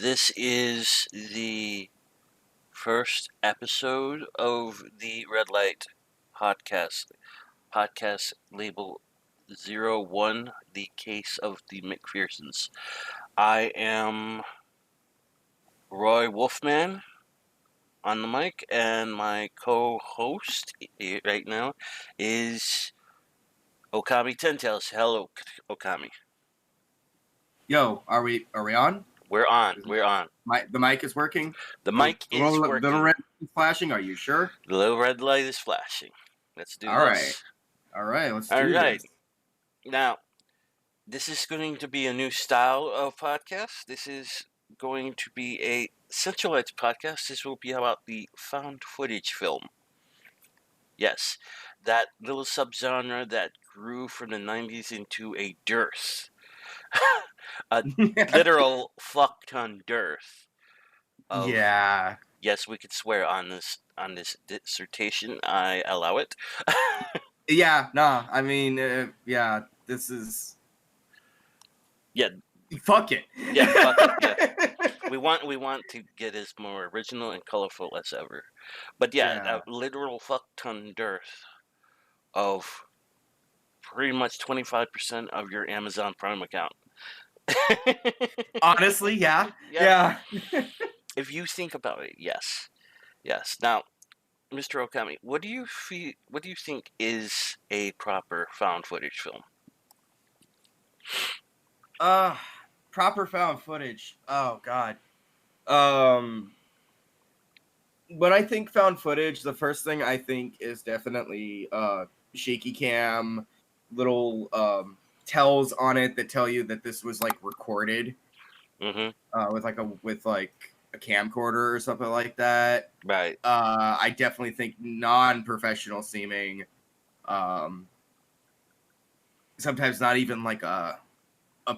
This is the first episode of the Red Light podcast label 01, the case of the McPhersons. I am Roy Wolfman on the mic, and my co-host right now is Ookami Tentails. Hello, Ookami. Yo, are we on? We're on. The mic is working? The mic is The working. little red is flashing, are you sure? The little red light is flashing. Let's do this. All right, let's do this. Now, this is going to be a new style of podcast. This is going to be a centralized podcast. This will be about the found footage film. Yes, that little subgenre that grew from the 90s into a dearth. A literal fuck-ton dearth. Yeah. Yes, we could swear on this dissertation. I allow it. Yeah, nah, I mean, this is... Yeah. Fuck it. Yeah, fuck it, yeah. We want to get as more original and colorful as ever. But yeah. A literal fuck-ton dearth of pretty much 25% of your Amazon Prime account. Honestly, yeah. Yeah. If you think about it, yes. Now, Mr. Ookami, what do you think is a proper found footage film? Proper found footage. Oh God. When I think found footage, the first thing I think is definitely shaky cam, little tells on it that tell you that this was like recorded. Mm-hmm. With a camcorder or something like that. Right. I definitely think non-professional seeming. Sometimes not even like a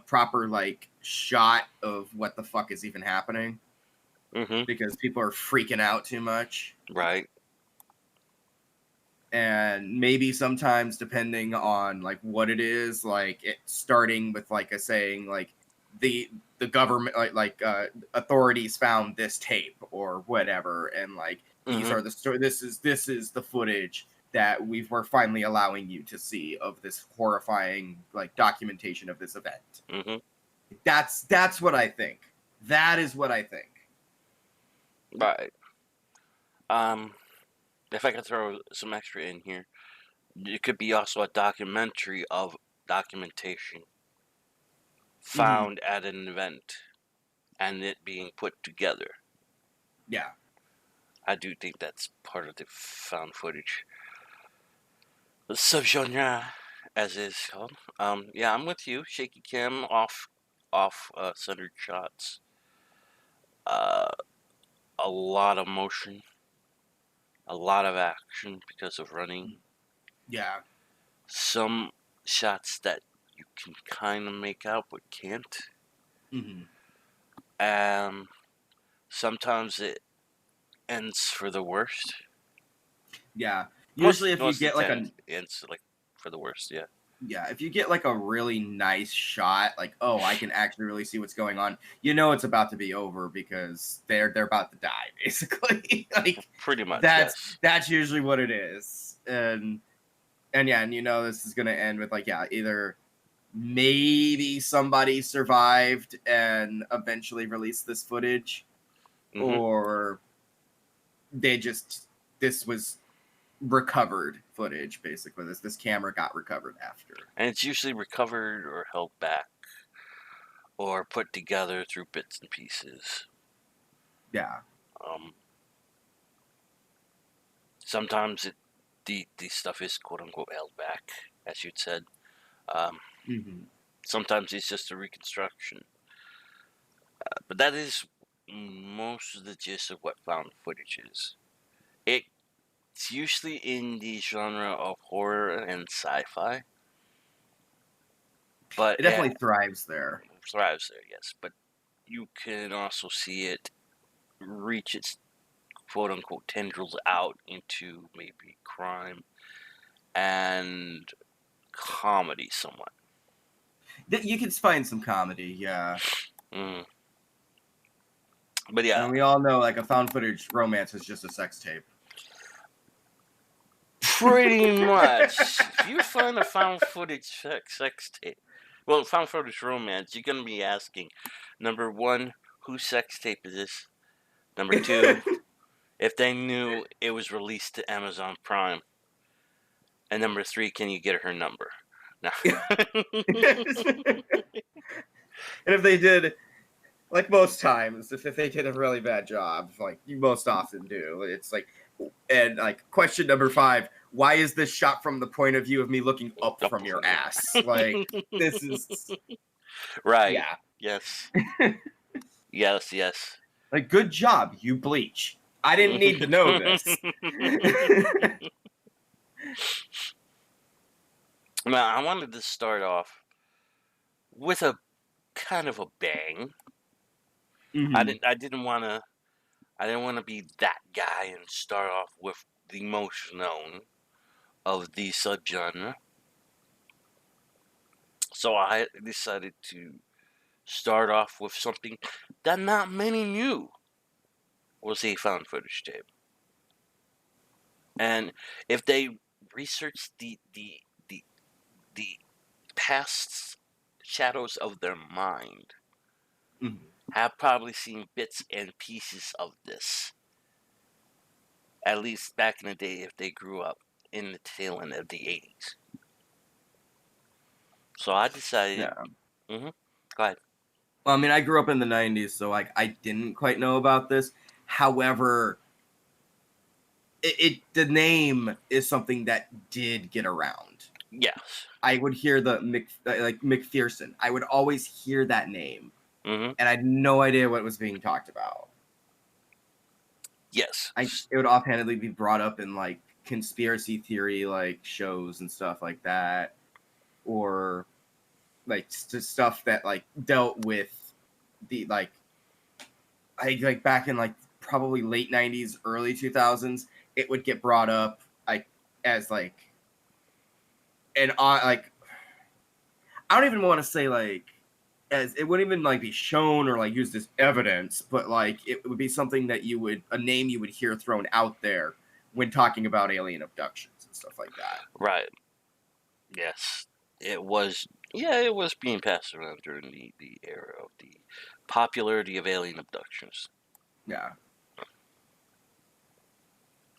proper like shot of what the fuck is even happening. Mm-hmm. Because people are freaking out too much. Right. And maybe sometimes depending on like what it is, like it starting with like a saying like the government authorities found this tape or whatever, and like these are the story. This is the footage that we're finally allowing you to see of this horrifying like documentation of this event. Mm-hmm. That's what I think. That is what I think. Right. If I could throw some extra in here, it could be also a documentary of documentation found at an event and it being put together. Yeah. I do think that's part of the found footage subgenre, as is called. Yeah, I'm with you. Shaky cam, off centered shots. A lot of motion. A lot of action because of running. Yeah. Some shots that you can kind of make out but can't. Sometimes it ends for the worst. Yeah. Usually if you get like ends like for the worst, yeah. Yeah, if you get like a really nice shot, like, oh, I can actually really see what's going on, you know it's about to be over because they're about to die, basically. Like pretty much. That's usually what it is. And you know this is gonna end with like, yeah, either maybe somebody survived and eventually released this footage, or this was recovered footage, basically. This camera got recovered after, and it's usually recovered or held back or put together through bits and pieces. Yeah. Sometimes the stuff is quote unquote held back, as you'd said. Sometimes it's just a reconstruction, but that is most of the gist of what found footage is. It's usually in the genre of horror and sci-fi. But it definitely thrives there. Yes. But you can also see it reach its quote-unquote tendrils out into maybe crime and comedy somewhat. You can find some comedy, yeah. But yeah, And we all know, like, a found footage romance is just a sex tape. pretty much. If you find a found footage sex tape, well, found footage romance, you're gonna be asking, number one, whose sex tape is this? Number two, if they knew it was released to Amazon Prime. And number three, can you get her number? No. And if they did, like most times, if they did a really bad job, like you most often do, it's like, and like question number 5, why is this shot from the point of view of me looking up from your ass? Like, this is right. Yeah. Yes. Yes. Like, good job, you bleach. I didn't need to know this. Now, I wanted to start off with a kind of a bang. Mm-hmm. I didn't want to be that guy and start off with the most known of the subgenre. So I decided to start off with something that not many knew was a found footage tape. And if they research the past shadows of their mind, Mm-hmm. have probably seen bits and pieces of this. At least back in the day, if they grew up in the tail end of the 80s. So I decided. Yeah. Mm-hmm. Go ahead. Well, I mean, I grew up in the 90s, so like I didn't quite know about this. However, the name is something that did get around. Yes. I would hear the McPherson. I would always hear that name, Mm-hmm. and I had no idea what was being talked about. Yes. It would offhandedly be brought up in like conspiracy theory like shows and stuff like that, or like stuff that like dealt with the like back in like probably late 90s, early 2000s. It would get brought up like as like an like I don't even want to say like as it wouldn't even like be shown or like used as evidence, but like it would be something that a name you would hear thrown out there when talking about alien abductions and stuff like that. Right. Yes. It was. Yeah, it was being passed around during the era of the popularity of alien abductions Yeah.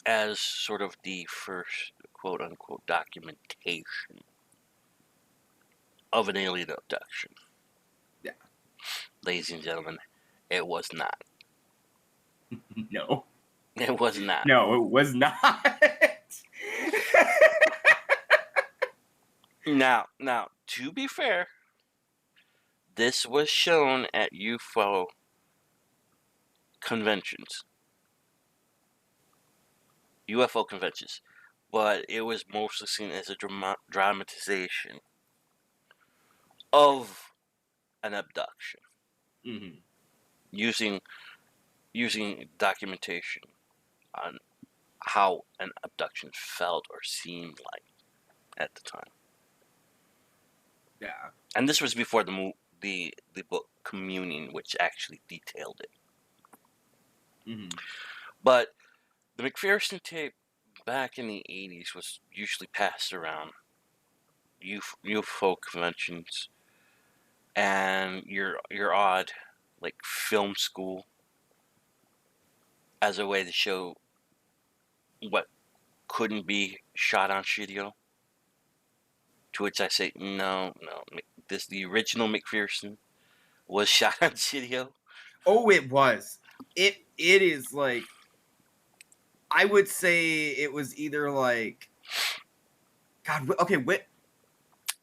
as sort of the first quote unquote documentation of an alien abduction. Yeah. Ladies and gentlemen, it was not. No. It was not. No, it was not. Now, to be fair, this was shown at UFO conventions. UFO conventions. But it was mostly seen as a dramatization of an abduction. Mm-hmm. Using documentation on how an abduction felt or seemed like at the time. Yeah. And this was before the book Communing, which actually detailed it. Mm-hmm. But the McPherson tape back in the 80s was usually passed around UFO conventions and your odd like film school as a way to show what couldn't be shot on video. To which I say, no. The original McPherson was shot on video. Oh, it was. It is like I would say it was either like God. Okay,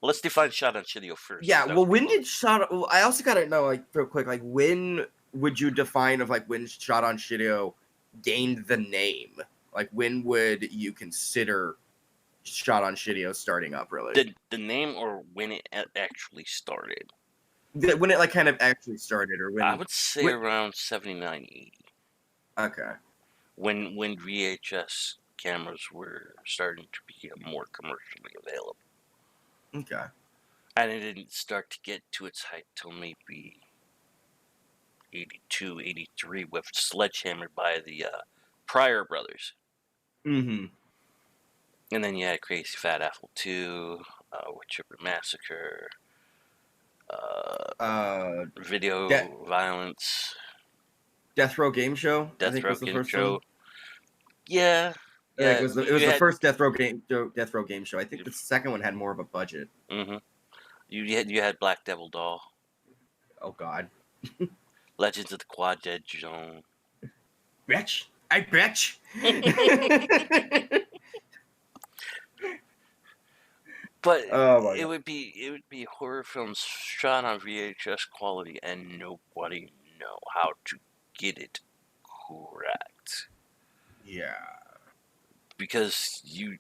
Let's define shot on video first. yeah. Well, when did shot? Well, I also gotta know like real quick, like when would you define of like when Shot on Shidio gained the name? Like when would you consider Shot on Shidio starting up? Really, the name or when it actually started? when it like kind of actually started, or when I would say around 79, 80. Okay. When VHS cameras were starting to become more commercially available. Okay. And it didn't start to get to its height till maybe 82, 83 with Sledgehammer by the Pryor brothers. Mm-hmm. And then you had Crazy Fat Apple 2, Wood Chipper Massacre, Video De- Violence, Death Row Game Show, I Death think Row was the Game first Show. one. Yeah, I think yeah. it was You the had. first Death Row Game Show. I think the second one had more of a budget. Mm-hmm. You had Black Devil Doll, Oh God. Legends of the Quad Dead Zone. Bitch. I bitch. But Oh my it God. would be horror films shot on VHS quality, and nobody know how to get it correct. Yeah. Because you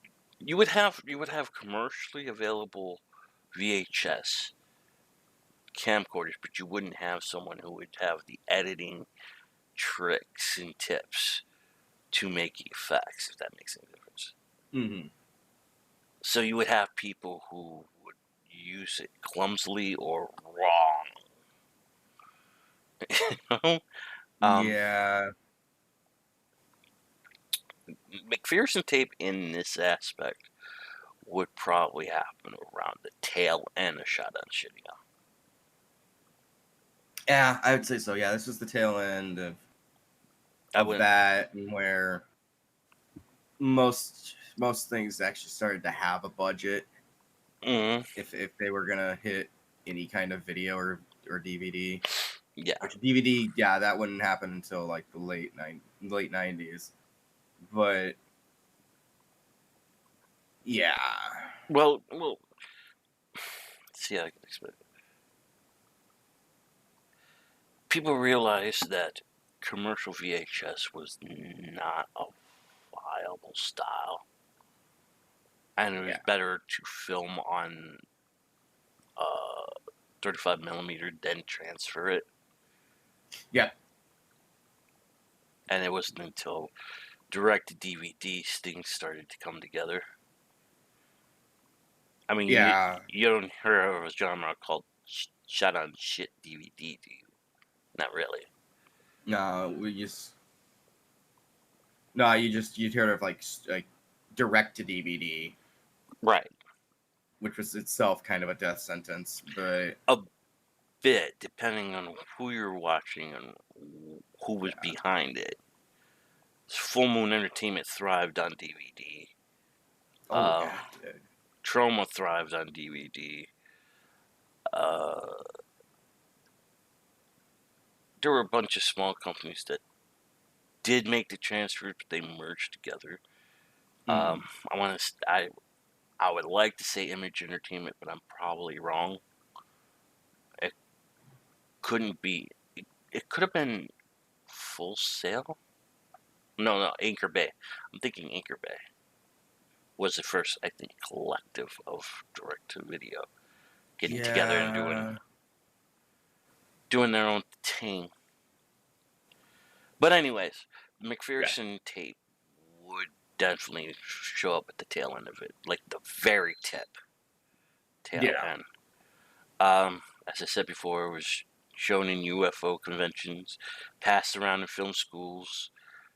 would have commercially available VHS camcorders, but you wouldn't have someone who would have the editing tricks and tips to make effects, if that makes any difference. Mm-hmm. So you would have people who would use it clumsily or wrong. You know? Yeah. McPherson Tape in this aspect would probably happen around the tail end of Shotgun Shitting Out. Yeah, I would say so. Yeah, this was the tail end of that, where most things actually started to have a budget. Mm-hmm. If they were gonna hit any kind of video or DVD. Yeah. Which DVD, yeah, that wouldn't happen until like the late 90s. But yeah. Well, let's see how I can explain it. People realized that commercial VHS was not a viable style, and it was better to film on 35 millimeter, then transfer it. Yeah. And it wasn't until direct DVD things started to come together. I mean, yeah. you don't hear of a genre called shot on shit DVD, do you? Not really. No, you'd heard of like direct to DVD, right? Which was itself kind of a death sentence, but a bit depending on who you're watching and who was behind it. Full Moon Entertainment thrived on DVD. Oh yeah, dude. Trauma thrived on DVD. There were a bunch of small companies that did make the transfer, but they merged together. I would like to say Image Entertainment, but I'm probably wrong. It couldn't be. It could have been Full Sail. No, Anchor Bay. I'm thinking Anchor Bay was the first, I think, collective of direct-to-video getting together and doing their own thing. But anyways, McPherson Tape would definitely show up at the tail end of it, like the very tail end. As I said before, it was shown in UFO conventions, passed around in film schools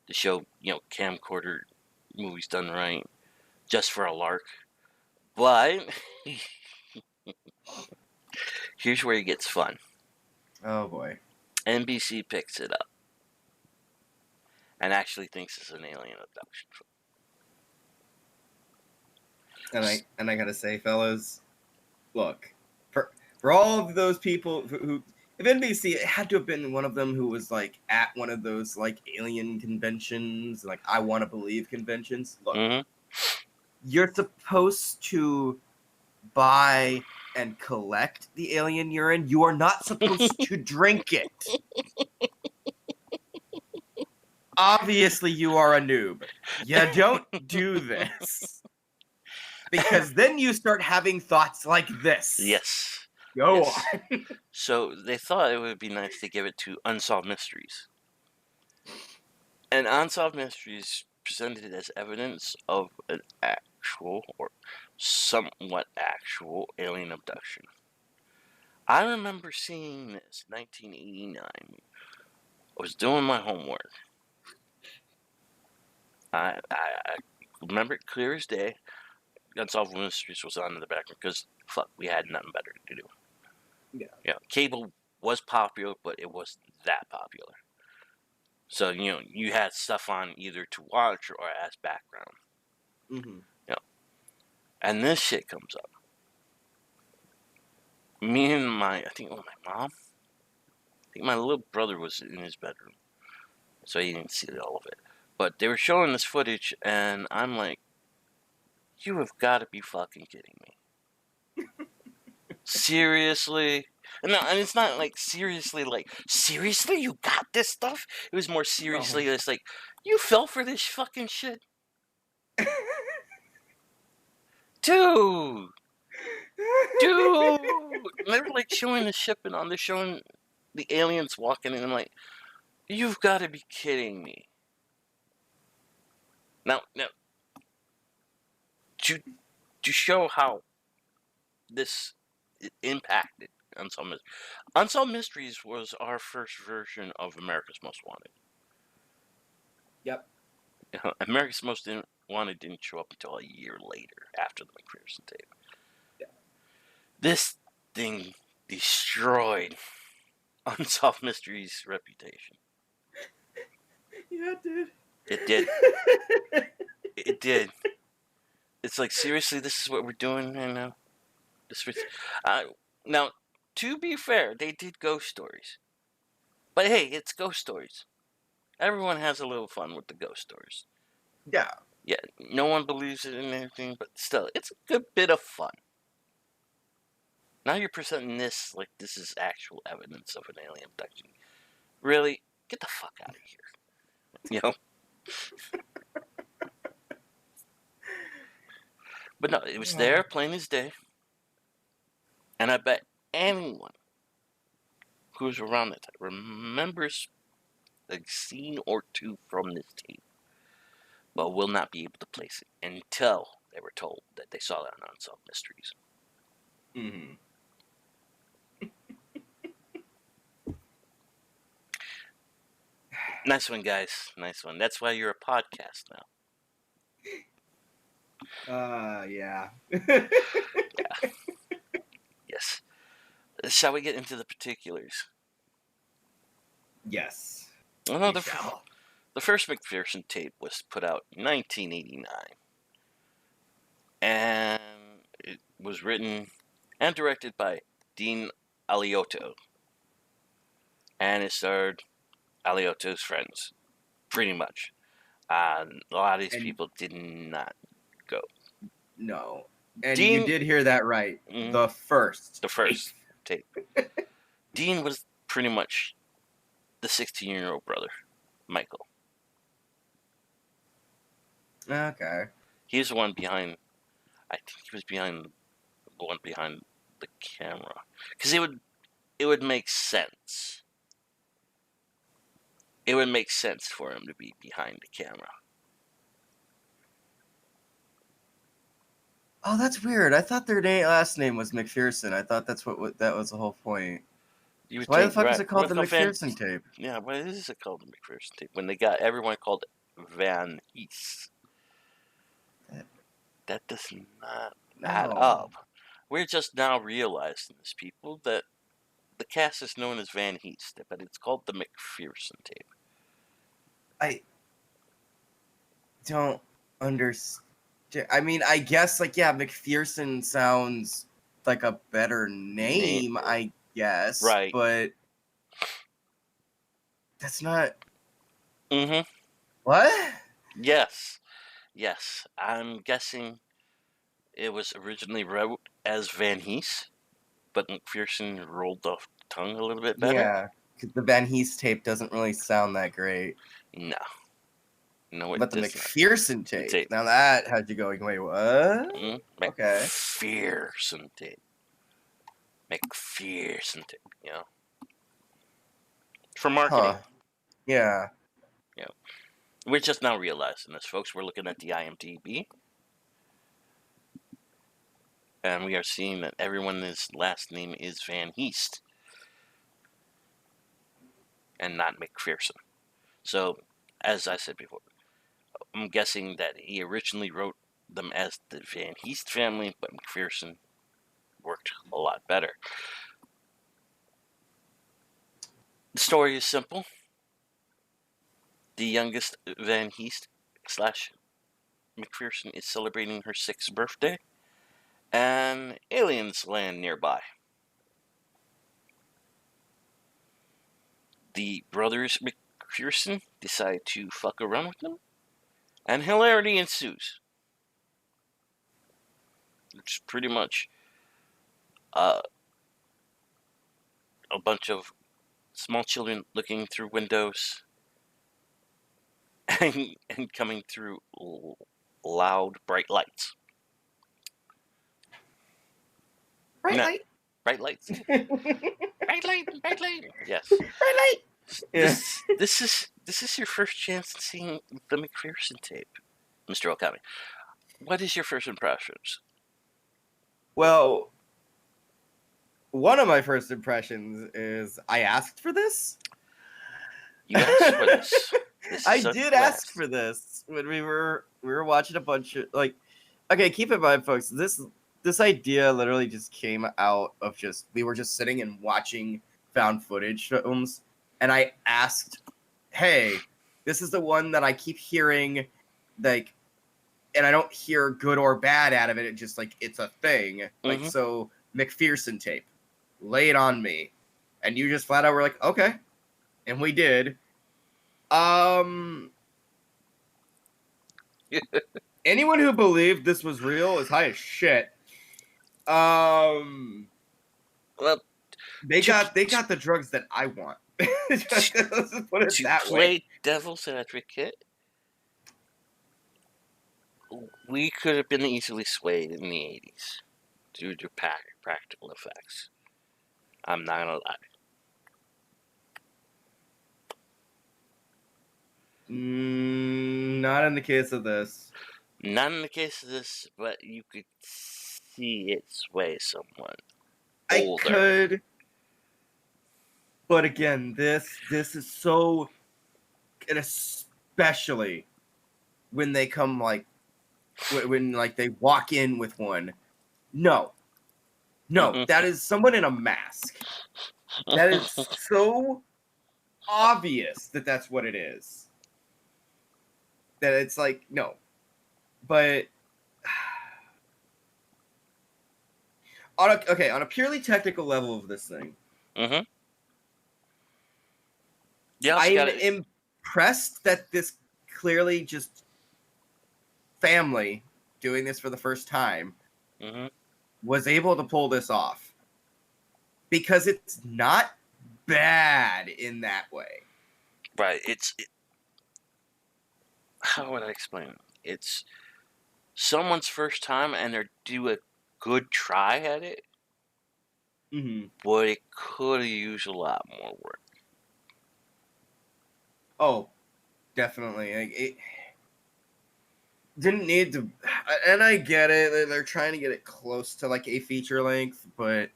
to show, camcorder movies done right, just for a lark. But here's where it gets fun. Oh boy. NBC picks it up and actually thinks it's an alien abduction film. And I gotta say, fellas, look, for all of those people who if NBC, it had to have been one of them who was like at one of those like alien conventions, like I Want to Believe conventions. Look, you're supposed to buy and collect the alien urine. You are not supposed to drink it. Obviously, you are a noob. You don't do this. Because then you start having thoughts like this. Yes. Go on. So they thought it would be nice to give it to Unsolved Mysteries. And Unsolved Mysteries presented it as evidence of an actual or somewhat actual alien abduction. I remember seeing this 1989 was doing my homework. I remember it clear as day. Unsolved Mysteries was on in the background because, fuck, we had nothing better to do. Yeah. Cable was popular, but it wasn't that popular. So, you had stuff on either to watch or as background. Mm-hmm. And this shit comes up. Me and my mom? I think my little brother was in his bedroom. So he didn't see all of it. But they were showing this footage, and I'm like, you have got to be fucking kidding me. Seriously? No, and it's not like seriously, you got this stuff? It was more seriously, it's like, you fell for this fucking shit? Dude! And they were like showing the ship and they're showing the aliens walking in. I'm like, you've got to be kidding me. Now, to show how this impacted Unsolved Mysteries was our first version of America's Most Wanted. Yep. America's Most Wanted didn't show up until a year later after the McPherson Tape. Yeah. This thing destroyed Unsolved Mysteries' reputation. Yeah, it did. It did. It did. It's like, seriously, this is what we're doing right now? Now, to be fair, they did ghost stories. But hey, it's ghost stories. Everyone has a little fun with the ghost stories. Yeah. Yeah, no one believes it in anything, but still, it's a good bit of fun. Now you're presenting this like this is actual evidence of an alien abduction. Really? Get the fuck out of here. But no, it was there, plain as day. And I bet anyone who's around that time remembers a scene or two from this tape, but will not be able to place it until they were told that they saw that on Unsolved Mysteries. Mm-hmm. Nice one, guys. Nice one. That's why you're a podcast now. Yeah. Yeah. Yes. Shall we get into the particulars? Yes. Well, the first McPherson tape was put out in 1989. And it was written and directed by Dean Aliotto. And it starred Aliotto's friends, pretty much. A lot of these people did not go. No. And Dean, you did hear that right. Mm-hmm. The first tape. Dean was pretty much the 16-year-old brother, Michael. Okay. He's the one behind. I think he was behind the one behind the camera, because it would make sense. It would make sense for him to be behind the camera. Oh, that's weird. I thought their last name was McPherson. I thought that's what that was the whole point. Why the fuck is it called the McPherson Tape? Yeah, why is it called the McPherson Tape when they got everyone called Van Hees? That does not add up. We're just now realizing this, people, that the cast is known as Van Heest, but it's called the McPherson Tape. I don't understand. I mean, I guess, McPherson sounds like a better name, I guess. Right. But that's not... Mm-hmm. What? Yes. I'm guessing it was originally wrote as Van Hees, but McPherson rolled off the tongue a little bit better. Yeah, because the Van Heest tape doesn't really sound that great. No, but the McPherson tape. Now that had you going, wait, what? Mm-hmm. Okay. McPherson tape. McPherson tape, For marketing. Huh. Yeah. Yeah. We're just now realizing this, folks. We're looking at the IMDb. And we are seeing that everyone's last name is Van Heest. and not McPherson. So, as I said before, I'm guessing that he originally wrote them as the Van Heest family, but McPherson worked a lot better. The story is simple. The youngest Van Heest slash McPherson is celebrating her 6th birthday, and aliens land nearby. The brothers McPherson decide to fuck around with them, and hilarity ensues. It's pretty much uh, a bunch of small children looking through windows and coming through loud, bright lights. Bright No, light. bright lights. Bright light, bright light. Yes. Bright light. Yeah. This is your first chance at seeing the McPherson tape, Mr. Ookami. What is your first impressions? Well, one of my first impressions is I asked for this. You asked for this. I did ask for this when we were watching a bunch of okay, keep in mind, folks, this idea literally just came out of we were just sitting and watching found footage films, and I asked, hey, this is the one that I keep hearing, like, and I don't hear good or bad out of it. It just it's a thing. Mm-hmm. So McPherson tape, lay it on me, and you just flat out were like, okay, and we did. Anyone who believed this was real is high as shit. Well, they got the drugs that I want. Let's put it that to way. play devil's advocate, we could have been easily swayed in the 80s due to practical effects. I'm not gonna lie. Not in the case of this. Not in the case of this, but you could see it sway someone. I could, but again, this is so, and especially when they come when they walk in with one. No, that is someone in a mask. That is so obvious that that's what it is. That it's no, but on a purely technical level of this thing, yeah, I'm impressed that this clearly just family doing this for the first time was able to pull this off, because it's not bad in that way. Right. How would I explain it? It's someone's first time, and they do a good try at it, but it could use a lot more work. Oh, definitely. It didn't need to, and I get it. They're trying to get it close to a feature length, but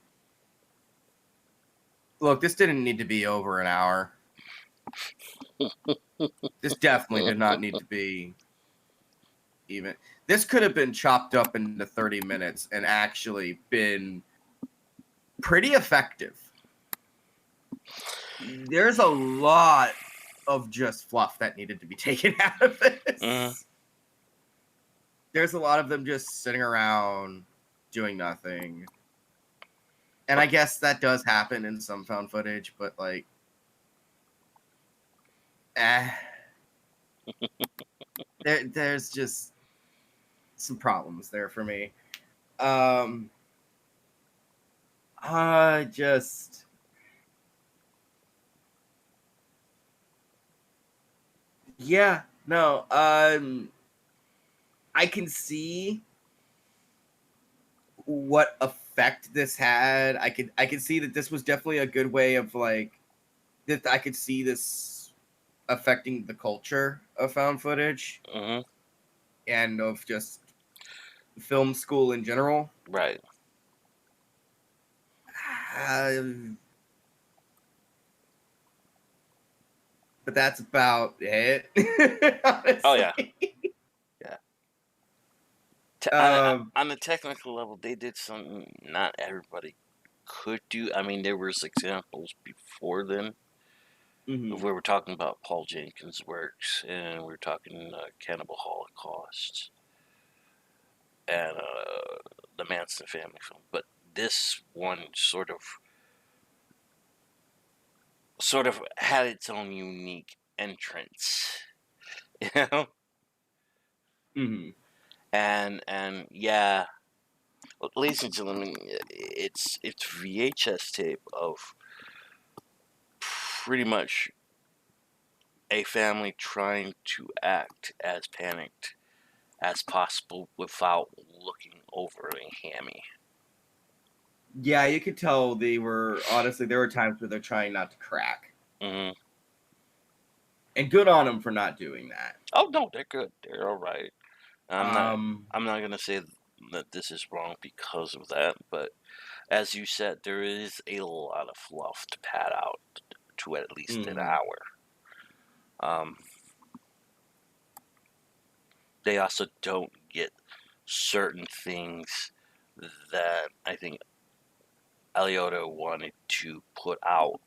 look, this didn't need to be over an hour. This definitely did not need to be even. This could have been chopped up into 30 minutes and actually been pretty effective. There's a lot of just fluff that needed to be taken out of this. There's a lot of them just sitting around doing nothing. And I guess that does happen in some found footage, but there's just some problems there for me. Yeah, no, I can see what effect this had. I could see that this was definitely a good way of that I could see this affecting the culture of found footage and of just film school in general. Right. but that's about it. Oh yeah, Honestly. yeah. Um, On the technical level, they did something not everybody could do. I mean, there was examples before then. mhm. We were talking about Paul Jenkins' works, and we were talking Cannibal Holocaust and the Manson family film. But this one sort of had its own unique entrance, you know. Mhm. And yeah, ladies and gentlemen, it's VHS tape of pretty much a family trying to act as panicked as possible without looking overly hammy. Yeah, you could tell they were honestly. There were times where they're trying not to crack, Mm-hmm. and good on them for not doing that. Oh no, they're good. They're all right. I'm not. Um, I'm not gonna say that this is wrong because of that, but as you said, there is a lot of fluff to pad out to at least an mhm. hour. Um, they also don't get certain things that I think Alioto wanted to put out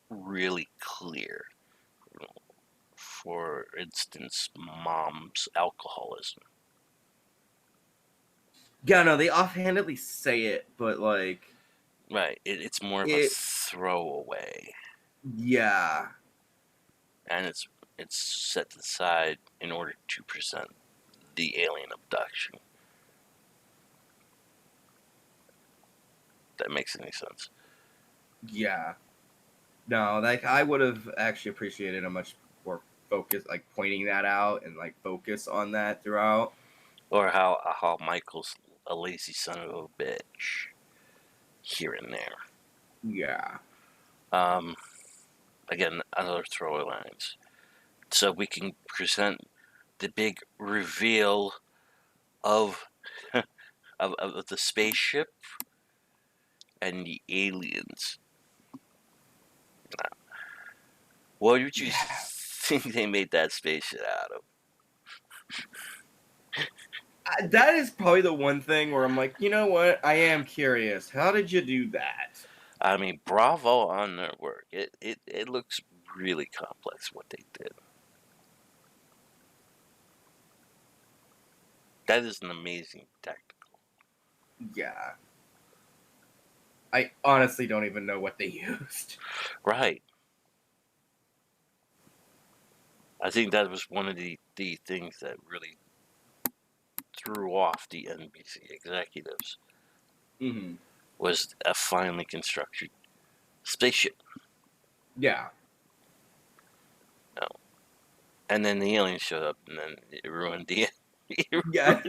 really clear. For instance, mom's alcoholism. Yeah, no, they offhandedly say it, but like Right. It's more of a it. throwaway, Yeah, and it's set aside in order to present the alien abduction. If that makes any sense. yeah. No, like I would have actually appreciated a much more focus, like pointing that out and like focus on that throughout. Or how Michael's a lazy son of a bitch here and there. Yeah. Um, Again, another throwaway lines. So we can present the big reveal of of the spaceship and the aliens. What would you Yeah. think they made that spaceship out of? That is probably the one thing where I'm like, you know what? I am curious. How did you do that? I mean, bravo on their work. It looks really complex what they did. That is an amazing tactical. Yeah. I honestly don't even know what they used. Right. I think that was one of the things that really threw off the NBC executives Mm-hmm. was a finely constructed spaceship. Yeah. No. And then the aliens showed up and then it ruined the Yeah.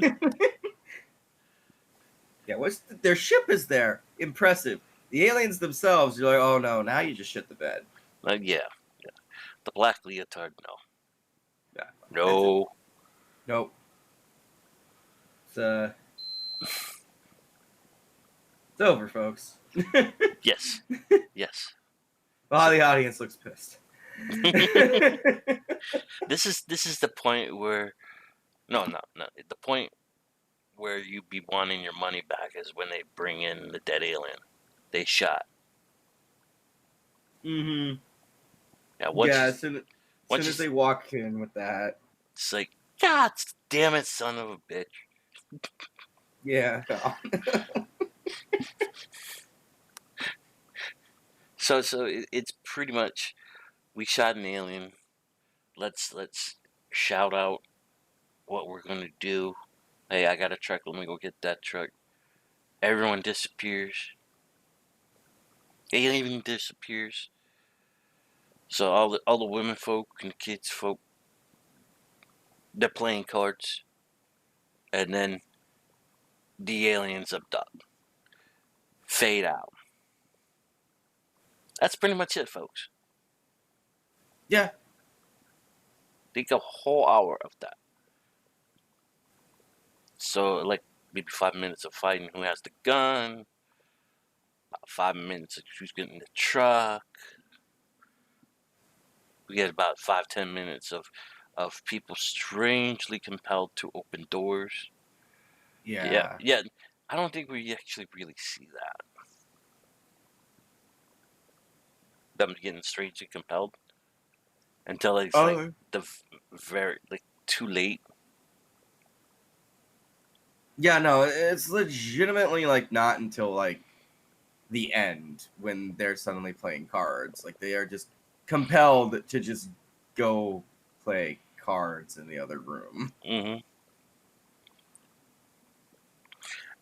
Yeah. Their ship is there? Impressive. The aliens themselves, you're like, oh no, now you just shit the bed. yeah. The black leotard, no. Yeah. That's it. No. Nope. It's it's over, folks. Yes. Yes. Oh, the audience looks pissed. This is the point where no. The point where you'd be wanting your money back is when they bring in the dead alien they shot. Mm-hmm. Yeah, Yeah, as soon once you as they walk in with that. it's like, God damn it, son of a bitch. Yeah. So it's pretty much we shot an alien. Let's shout out what we're gonna do. Hey, I got a truck. Let me go get that truck. Everyone disappears. Alien disappears. So all the women folk and kids folk, they're playing cards, and then the aliens abduct, fade out. That's pretty much it, folks. Yeah. Think a whole hour of that. So like maybe 5 minutes of fighting who has the gun, about 5 minutes of who's getting the truck, We had about 5-10 minutes of people strangely compelled to open doors. Yeah. Yeah. I don't think we actually really see that. Them getting strangely compelled until it's like the very like too late. Yeah, no, it's legitimately like not until like the end when they're suddenly playing cards. Like they are just compelled to just go play cards in the other room. Mm-hmm.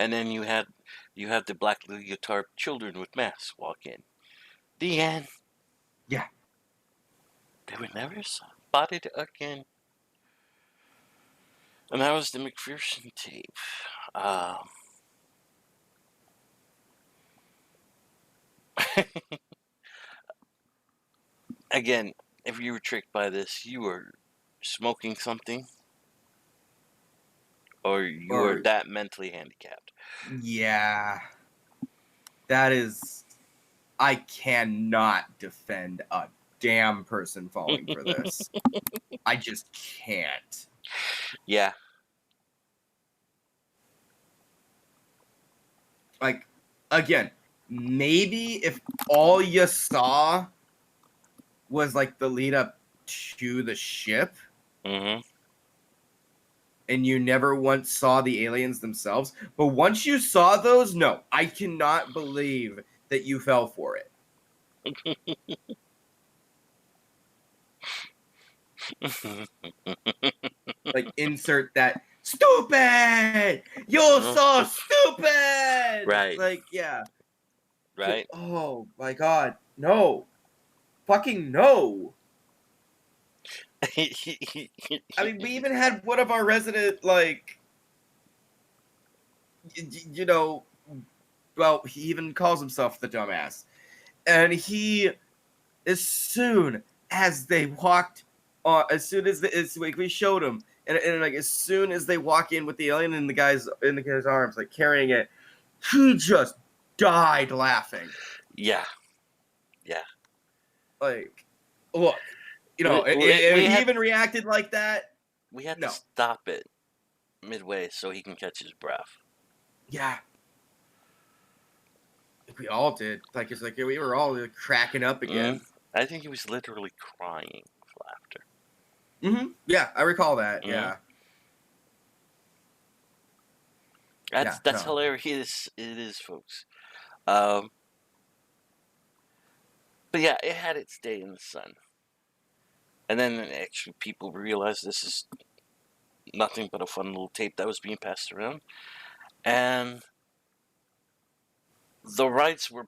And then you had the black leotard children with masks walk in. The end. Yeah. They were never spotted again. And that was the McPherson tape. Again, if you were tricked by this, you were smoking something, or you were Or that mentally handicapped. yeah. That is, I cannot defend a damn person falling for this. I just can't. Yeah. Like, again, maybe if all you saw was like the lead up to the ship Mm-hmm. and you never once saw the aliens themselves, but once you saw those, no, I cannot believe that you fell for it. Like, insert that stupid. You're so stupid. Right. Like, yeah. Right. Oh my god, no, fucking no. I mean, we even had one of our resident like, you know, well, he even calls himself the dumbass, and he, as soon as they walked, as soon as like we showed him, and like as soon as they walk in with the alien in the guy's arms, like carrying it, he just died laughing. Yeah. Yeah. Like, look, you know, if he even reacted like that, we had no. to stop it midway so he can catch his breath. Yeah. Like we all did. Like it's like we were all like, cracking up again. I think he was literally crying with laughter. Mm-hmm. Yeah, I recall that. Mm-hmm. Yeah. That's hilarious. It is, folks. But yeah, it had its day in the sun. And then actually people realized this is nothing but a fun little tape that was being passed around. And the rights were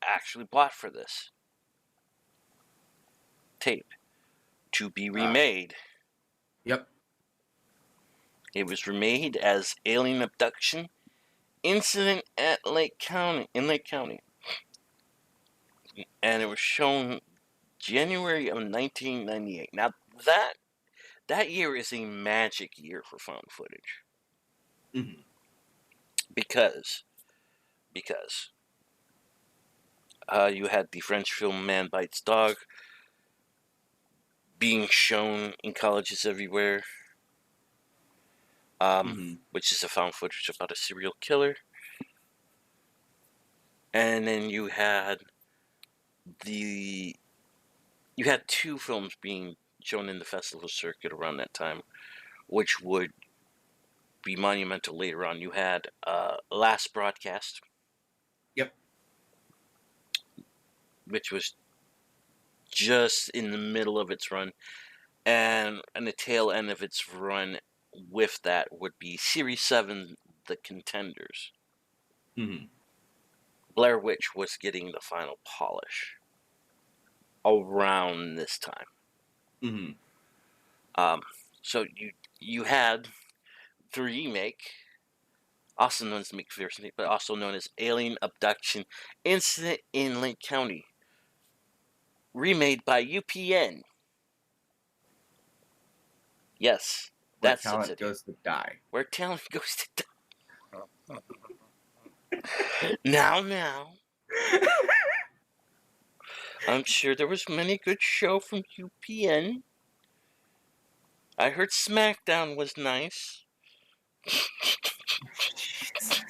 actually bought for this tape to be remade. Yep. It was remade as Alien Abduction Incident at Lake County, and it was shown January of 1998. Now that year is a magic year for found footage. Mm-hmm. Because you had the French film Man Bites Dog being shown in colleges everywhere, which is a found footage about a serial killer. And then you had two films being shown in the festival circuit around that time, which would be monumental later on. You had Last Broadcast. Yep. Which was just in the middle of its run, and the tail end of its run with that would be Series 7, The Contenders. Mm-hmm. Blair Witch was getting the final polish around this time. Mm-hmm. So you had the remake, also known as McPherson Tape, but also known as Alien Abduction Incident in Lake County, remade by UPN. Yes, Where that's talent it. Goes to die. Where talent goes to die. Now. I'm sure there was many good show from UPN. I heard SmackDown was nice. Jesus.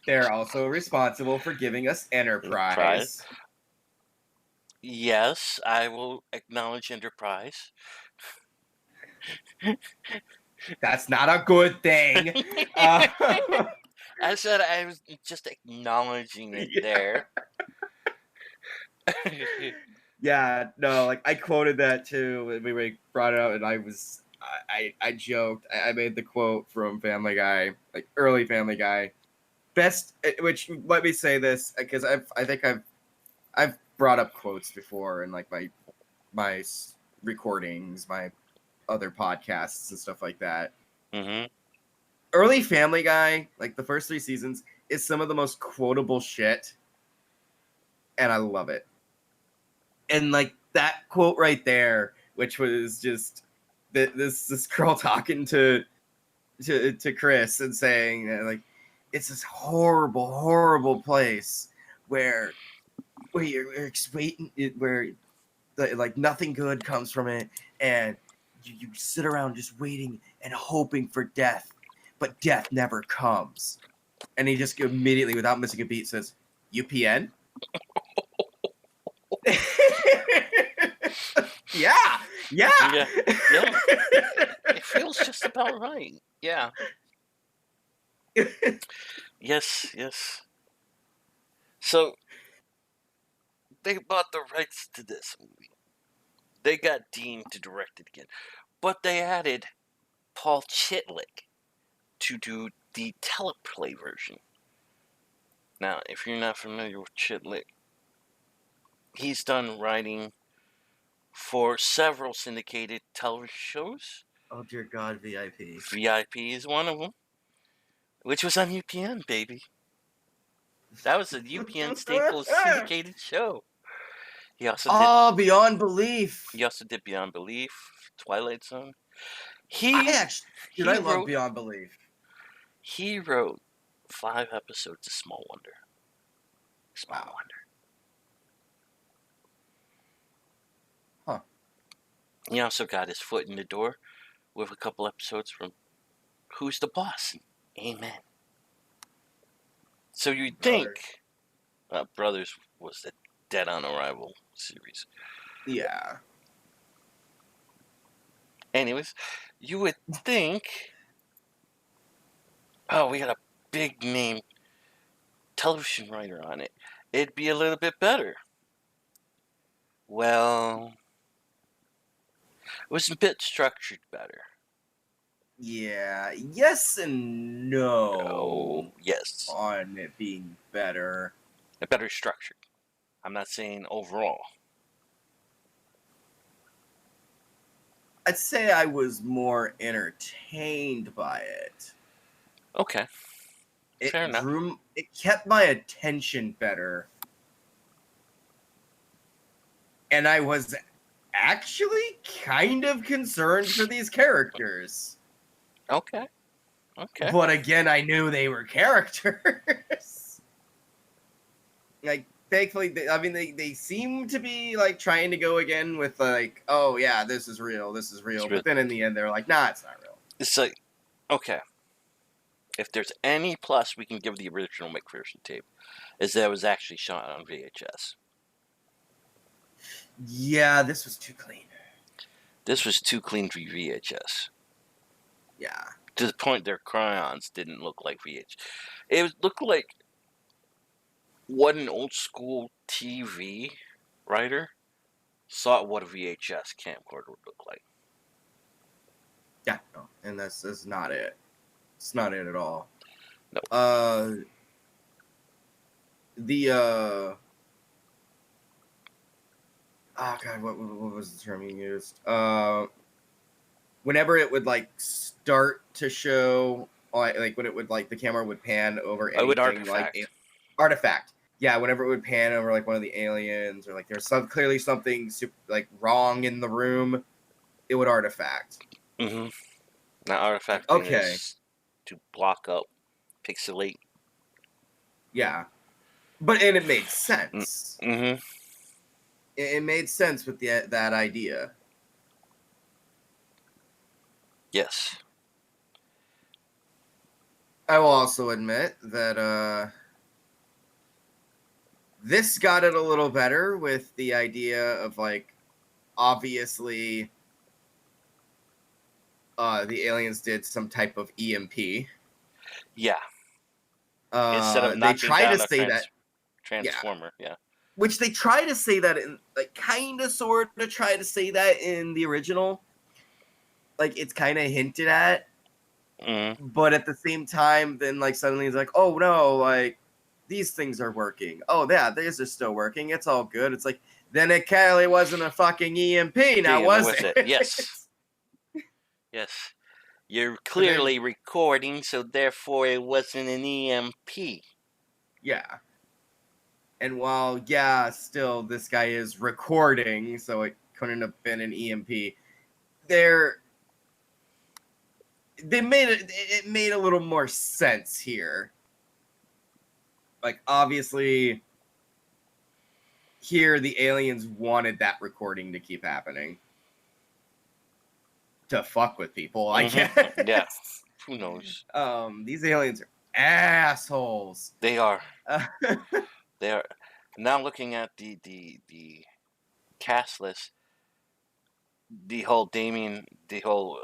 They're also responsible for giving us Enterprise. Yes, I will acknowledge Enterprise. That's not a good thing. I said I was just acknowledging it Yeah. there. Yeah, no, like I quoted that too when we brought it up, and I joked. I made the quote from Family Guy, like early Family Guy. Best, which let me say this because I think I've brought up quotes before in like my recordings, my other podcasts and stuff like that. Mm-hmm. Early Family Guy, like the first 3 seasons, is some of the most quotable shit, and I love it. And like that quote right there, which was just this girl talking to Chris and saying like it's this horrible place where you're waiting, where like nothing good comes from it, and you sit around just waiting and hoping for death, but death never comes. And he just immediately, without missing a beat, says, "UPN." Yeah. Yeah. It feels just about right. Yeah. Yes. So they bought the rights to this movie. They got Dean to direct it again, but they added Paul Chitlick to do the teleplay version. Now, if you're not familiar with Chitlick, he's done writing for several syndicated television shows. Oh dear God, VIP. VIP is one of them, which was on UPN, baby. That was a UPN staple syndicated show. He also did. Beyond Belief. He also did Beyond Belief, Twilight Zone. I love wrote. Beyond Belief. He wrote 5 episodes of Small Wonder. Small Wonder. Huh. He also got his foot in the door with a couple episodes from Who's the Boss? Amen. So you'd think Brothers was the Dead on Arrival series. Yeah. Anyways, you would think, oh, we got a big name television writer on it. It'd be a little bit better. Well, it was a bit structured better. Yeah. Yes and no. Oh, yes. On it being better. Better structured. I'm not saying overall. I'd say I was more entertained by it. Okay. Fair enough. It kept my attention better. And I was actually kind of concerned for these characters. Okay. But again, I knew they were characters. Like, thankfully, they seem to be like trying to go again with like, oh yeah, this is real. But then in the end, they're like, nah, it's not real. It's like, okay. If there's any plus we can give the original McPherson tape, is that it was actually shot on VHS. Yeah, this was too clean. This was too clean for VHS. Yeah. To the point their crayons didn't look like VHS. It looked like what an old school TV writer saw what a VHS camcorder would look like. Yeah, no, and that's not it. It's not it at all. No. Oh god, what was the term you used? Whenever it would like start to show, like when it would like the camera would pan over anything, would artifact. Like artifact. Yeah, whenever it would pan over like one of the aliens or like there's clearly something super, like wrong in the room, it would artifact. Mm-hmm. Now artifact is to block up, pixelate. Yeah. and it made sense. Mm-hmm. It made sense with that idea. Yes. I will also admit that this got it a little better with the idea of, like, obviously the aliens did some type of EMP. Yeah. Instead of They knocking try to down a say that, yeah, transformer. Yeah. which they try to say that in, like, kind of sort of try to say that in the original. Like, it's kind of hinted at, Mm-hmm. but at the same time, then, like, suddenly it's like, oh no, like, these things are working. Oh yeah, these are still working. It's all good. It's like, then it clearly wasn't a fucking EMP, now was Was it? it? Yes. Yes. You're And then, clearly recording, so therefore it wasn't an EMP. yeah. And while, yeah, still this guy is recording, so it couldn't have been an EMP. They made it made a little more sense here. Like, obviously, here the aliens wanted that recording to keep happening to fuck with people, I guess. Yeah. Who knows? These aliens are assholes. They are. They are. Now looking at the cast list, the whole Damien, the whole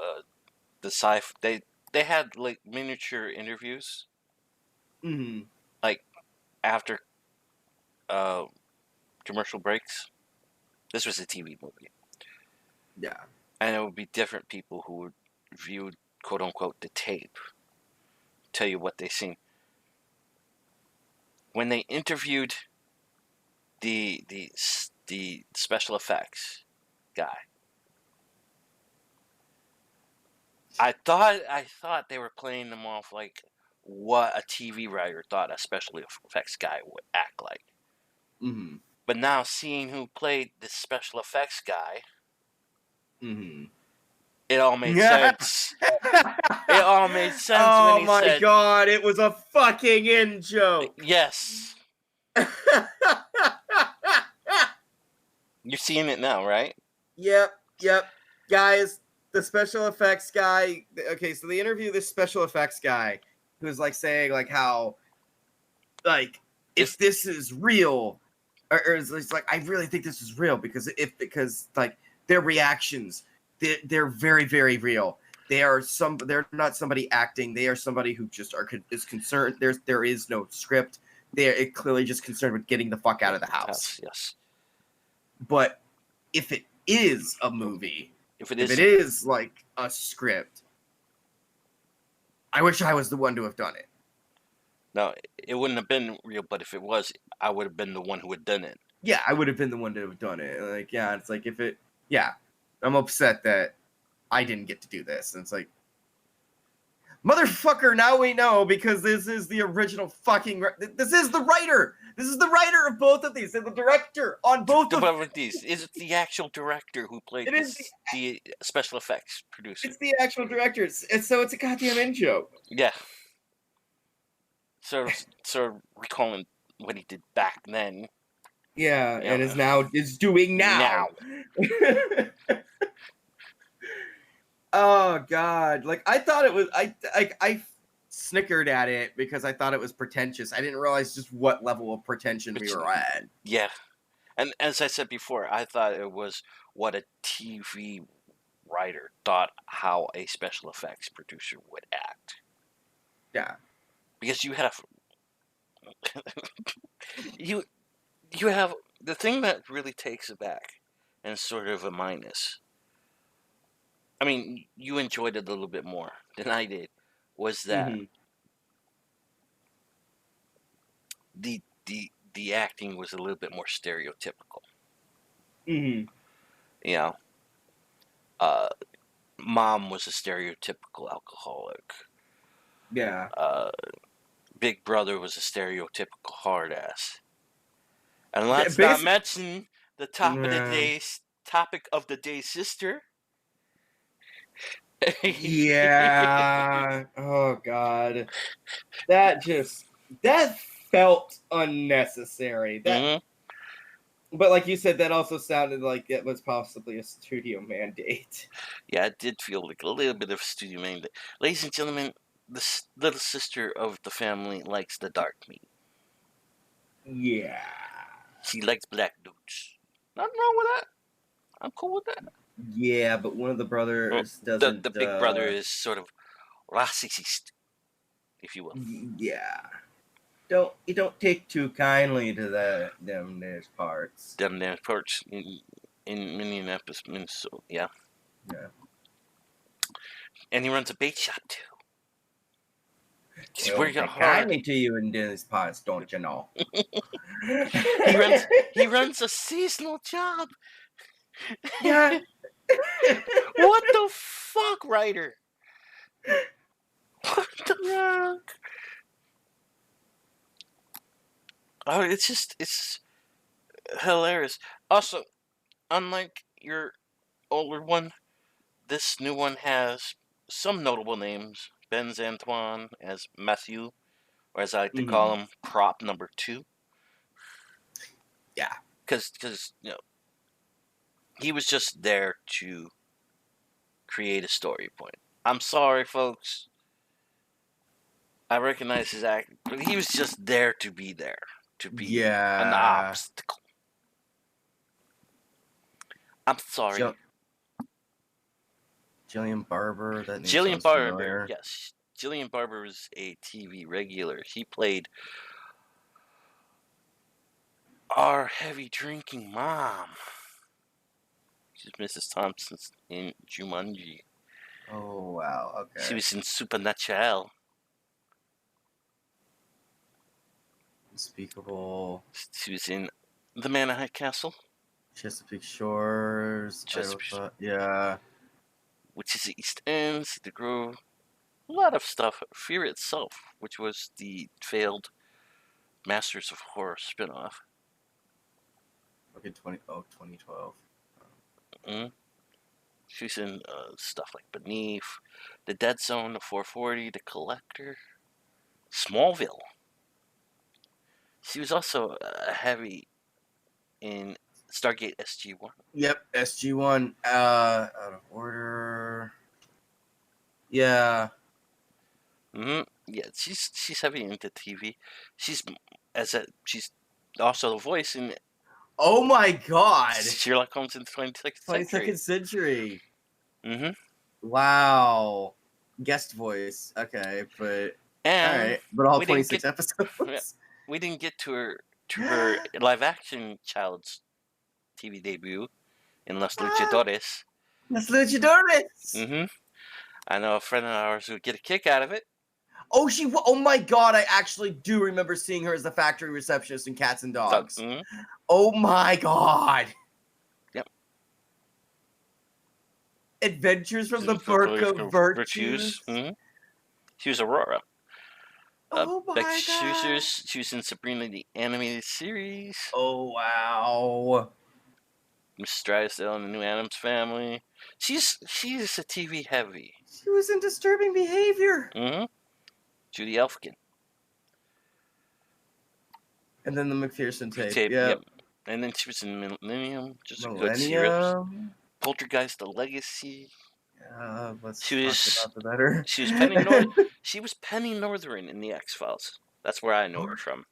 the sci. They had like miniature interviews, Mm-hmm. like after uh commercial breaks. This was a TV movie, Yeah. and it would be different people who would view quote unquote the tape, tell you what they seen. When they interviewed the special effects guy, I thought they were playing them off like what a TV writer thought a special effects guy would act like. Mm-hmm. But now seeing who played the special effects guy, Mm-hmm. it all made sense. It all made sense when Oh he my said, god, it was a fucking in joke. "Yes, you're seeing it now, right?" Yep. Guys, the special effects guy. Okay, so they interview this special effects guy who's like saying like how, like, if this is real, or it's like, I really think this is real because like their reactions, they're very, very real. They're not somebody acting. They are somebody who just is concerned. There is no script. They're clearly just concerned with getting the fuck out of the house. Yes. But if it is a movie, If it if it is, is like a script, I wish I was the one to have done it. no, it wouldn't have been real. But if it was, I would have been the one who had done it. Yeah, I would have been the one to have done it. Like, yeah, it's like I'm upset that I didn't get to do this. And it's like, motherfucker, now we know because this is the original fucking. This is the writer. This is the writer of both of these and the director on both of these. Is it the actual director who played the special effects producer? It's the actual director. So it's a goddamn in joke. Yeah. So recalling what he did back then. Yeah, and is doing now. Oh god, like I thought it was. I snickered at it because I thought it was pretentious. I didn't realize just what level of pretension we were at. Yeah, and as I said before, I thought it was what a TV writer thought how a special effects producer would act. Yeah, because you have you have the thing that really takes it back and sort of a minus. I mean, you enjoyed it a little bit more than I did. Was that the acting was a little bit more stereotypical. Mm-hmm. You know, mom was a stereotypical alcoholic. Yeah. Big brother was a stereotypical hard ass. And let's not mention the topic of the day, sister. Yeah. Oh god. That felt unnecessary. Mhm. But like you said, that also sounded like it was possibly a studio mandate. Yeah, it did feel like a little bit of studio mandate. Ladies and gentlemen, the little sister of the family likes the dark meat. Yeah. She likes black dudes. Nothing wrong with that. I'm cool with that. Yeah, but one of the brothers The doesn't. big brother is sort of racist, if you will. Yeah. You don't take too kindly to them there's parts. Them there parts in Minneapolis, Minnesota. Yeah. Yeah. And he runs a bait shop too. He's They working take hard. kindly to you in these parts, don't you know? He runs a seasonal job. Yeah. What the fuck, writer? What the fuck? Oh, it's hilarious. Also, unlike your older one, this new one has some notable names. Benz Antoine as Matthew, or as I like to call him, prop number 2. Yeah. Because he was just there to create a story point. I'm sorry, folks. I recognize his act, but he was just there to be there. To be an obstacle. I'm sorry. Jillian Barber. That name Jillian sounds Barber, familiar. yes. Jillian Barber was a TV regular. She played our heavy drinking mom. She's Mrs. Thompson in Jumanji. Oh, wow. Okay. She was in Supernatural. Unspeakable. She was in The Man in High Castle. Chesapeake Shores. Yeah. Which is the East End, the Grove. A lot of stuff. Fear Itself, which was the failed Masters of Horror spinoff. Okay, 2012. Mm-hmm. She's in stuff like Beneath, The Dead Zone, The 440, The Collector, Smallville. She was also heavy in Stargate SG-1. Yep, SG-1. Out of Order. Yeah. Mm-hmm. Yeah, she's heavy into TV. She's also the voice in. Oh my God! Sherlock Holmes in the 22nd century. 22nd century. Mm-hmm. Wow. Guest voice. Okay, but And all right, but all 26 episodes. We didn't get to her live action child's TV debut in Los Luchadores. Los Luchadores. Mm-hmm. I know a friend of ours would get a kick out of it. Oh, oh my God! I actually do remember seeing her as the factory receptionist in Cats and Dogs. Mm-hmm. Oh my God! Yep. Adventures from the Book of Virtues. Mm-hmm. She was Aurora. Oh my Beck God! She was in Sabrina the Animated Series. Oh wow! Mrs. Drysdale in the New Addams Family. She's a TV heavy. She was in Disturbing Behavior. Mm-hmm. Judy Elfkin. And then the McPherson Tape. Yep. And then she was in Millennium. Just a good series. Poltergeist: The Legacy. Let's talk about the better. She was Penny Northern in the X-Files. That's where I know her from.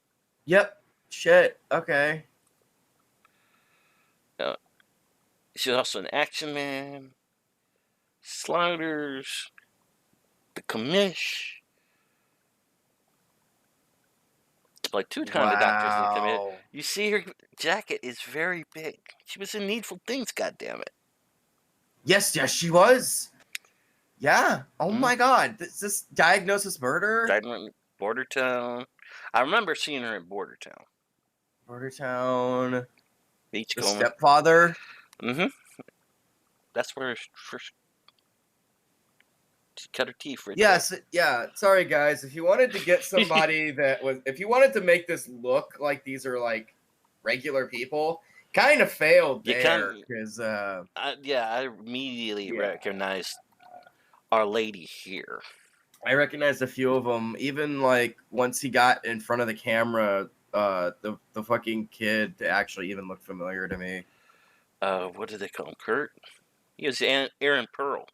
Yep. Shit. Okay. She was also an Action Man, Sliders, The Commish. Like 2 times the Doctors in the Commish. You see her jacket is very big. She was in Needful Things, goddammit. Yes, she was. Yeah. Oh my God. This Diagnosis Murder? Bordertown. I remember seeing her in Bordertown. Beachcomber. The Stepfather. Mm-hmm. That's where first she cut her teeth. Yes. Yeah. Sorry, guys. If you wanted to get somebody if you wanted to make this look like these are like regular people, kind of failed there because. I immediately recognized Our Lady here. I recognized a few of them. Even like once he got in front of the camera, the fucking kid actually even looked familiar to me. What did they call him? Kurt? He was Aaron Pearl.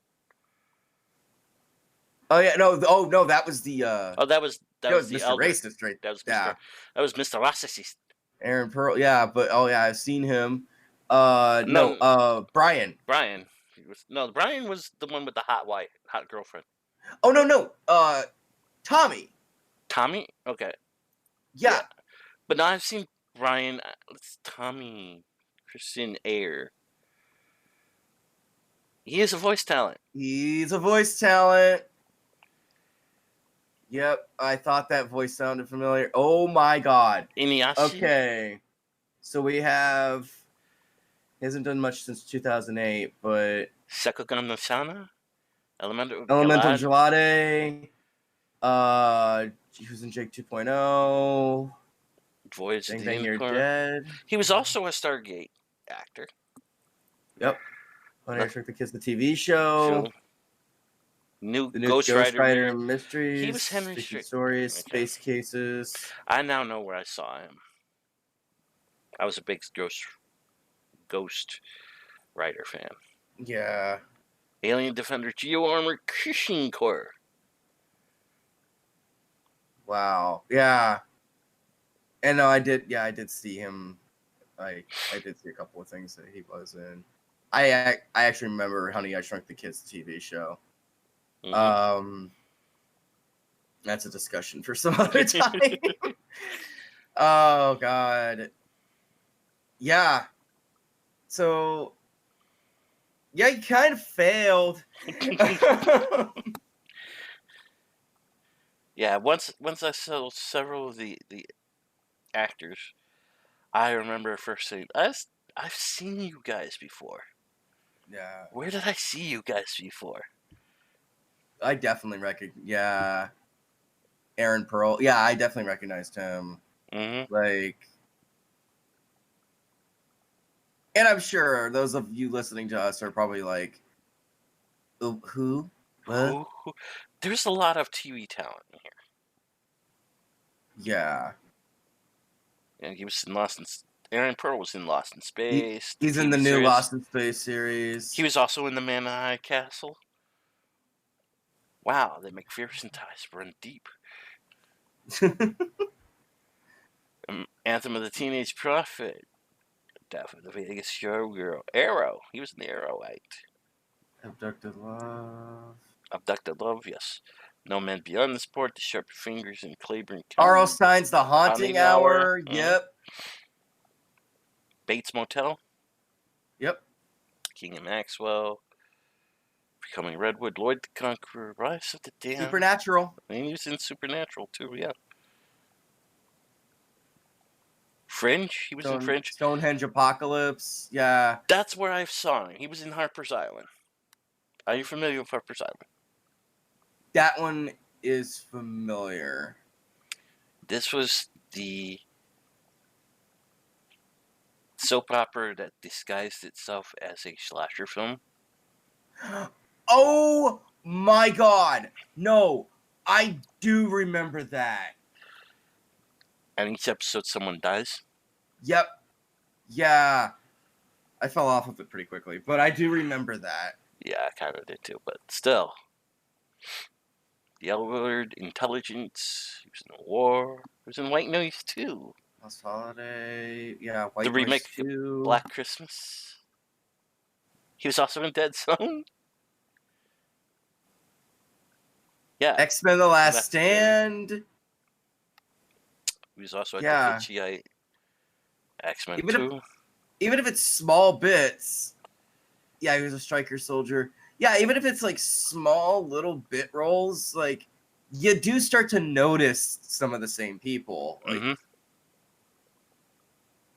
Oh yeah, no, oh no, that was the Oh, that was the Mr. elder. Racist, right? That was Yeah, Mr. Racist. Aaron Pearl. Yeah, but oh yeah, I've seen him. No, No, Brian. Brian. Brian was the one with the hot girlfriend. Oh no, Tommy. Tommy? Okay. Yeah, But now I've seen Brian. It's Tommy Christian Ayer. He is a voice talent. he's a voice talent. Yep, I thought that voice sounded familiar. Oh my god. Inuyasha. Okay, so we have. He hasn't done much since 2008, but Sekugan no Shana. Elemental Gelade. He was in Jake 2.0. Voyage Dang of the Dang You're Unicorn. Dead. He was also a Stargate actor. Yep. When I Tricked the Kids, the TV show. The new Ghost Rider Mysteries. He was Henry Fiction Strickland. Stories, Space Cases. I now know where I saw him. I was a big Ghost Rider fan. Yeah. Alien Defender Geo Armor Cushing Core. Wow. Yeah. And no, I did see him. I did see a couple of things that he was in. I actually remember Honey, I Shrunk the Kids TV show. Mm-hmm. That's a discussion for some other time. Oh god. Yeah. So yeah, you kind of failed. Yeah, once I saw several of the actors, I remember first saying, I've seen you guys before. Yeah. Where did I see you guys before? I definitely recognize. Yeah. Aaron Pearl. Yeah, I definitely recognized him. Mm-hmm. Like, and I'm sure those of you listening to us are probably like, who? What? Who? There's a lot of TV talent in here. Yeah. And he was in Aaron Pearl was in Lost in Space. He's in the new Lost in Space series. He was also in The Man in the High Castle. Wow, the McPherson ties run deep. Anthem of the Teenage Prophet. Death of the Vegas Showgirl. Arrow. He was in the Arrow Act. Abducted Love. Abducted Love, yes. No Man Beyond the Sport, The Sharp Fingers, and Claiborne County. R.L. Stein's The Haunting Hour. Yep. Bates Motel. Yep. King and Maxwell. Becoming Redwood. Lloyd the Conqueror. Rise of the Damned. Supernatural. And he was in Supernatural, too, yeah. Fringe. He was in Fringe. Stonehenge Apocalypse. Yeah. That's where I saw him. He was in Harper's Island. Are you familiar with Harper's Island? That one is familiar. This was the soap opera that disguised itself as a slasher film. Oh my god. No, I do remember that. And each episode someone dies. Yep. Yeah. I fell off of it pretty quickly, but I do remember that. Yeah, I kind of did too, but still. The Elwood Intelligence. He was in the War. He was in White Noise too. Lost Holiday. Yeah, White The Noise remake 2. Black Christmas. He was also in Dead Zone. Yeah. X-Men The Last Stand. He was also at the Hitchhike X-Men 2. Even if it's small bits. Yeah, he was a striker soldier. Yeah, even if it's like small little bit roles, like you do start to notice some of the same people. Like,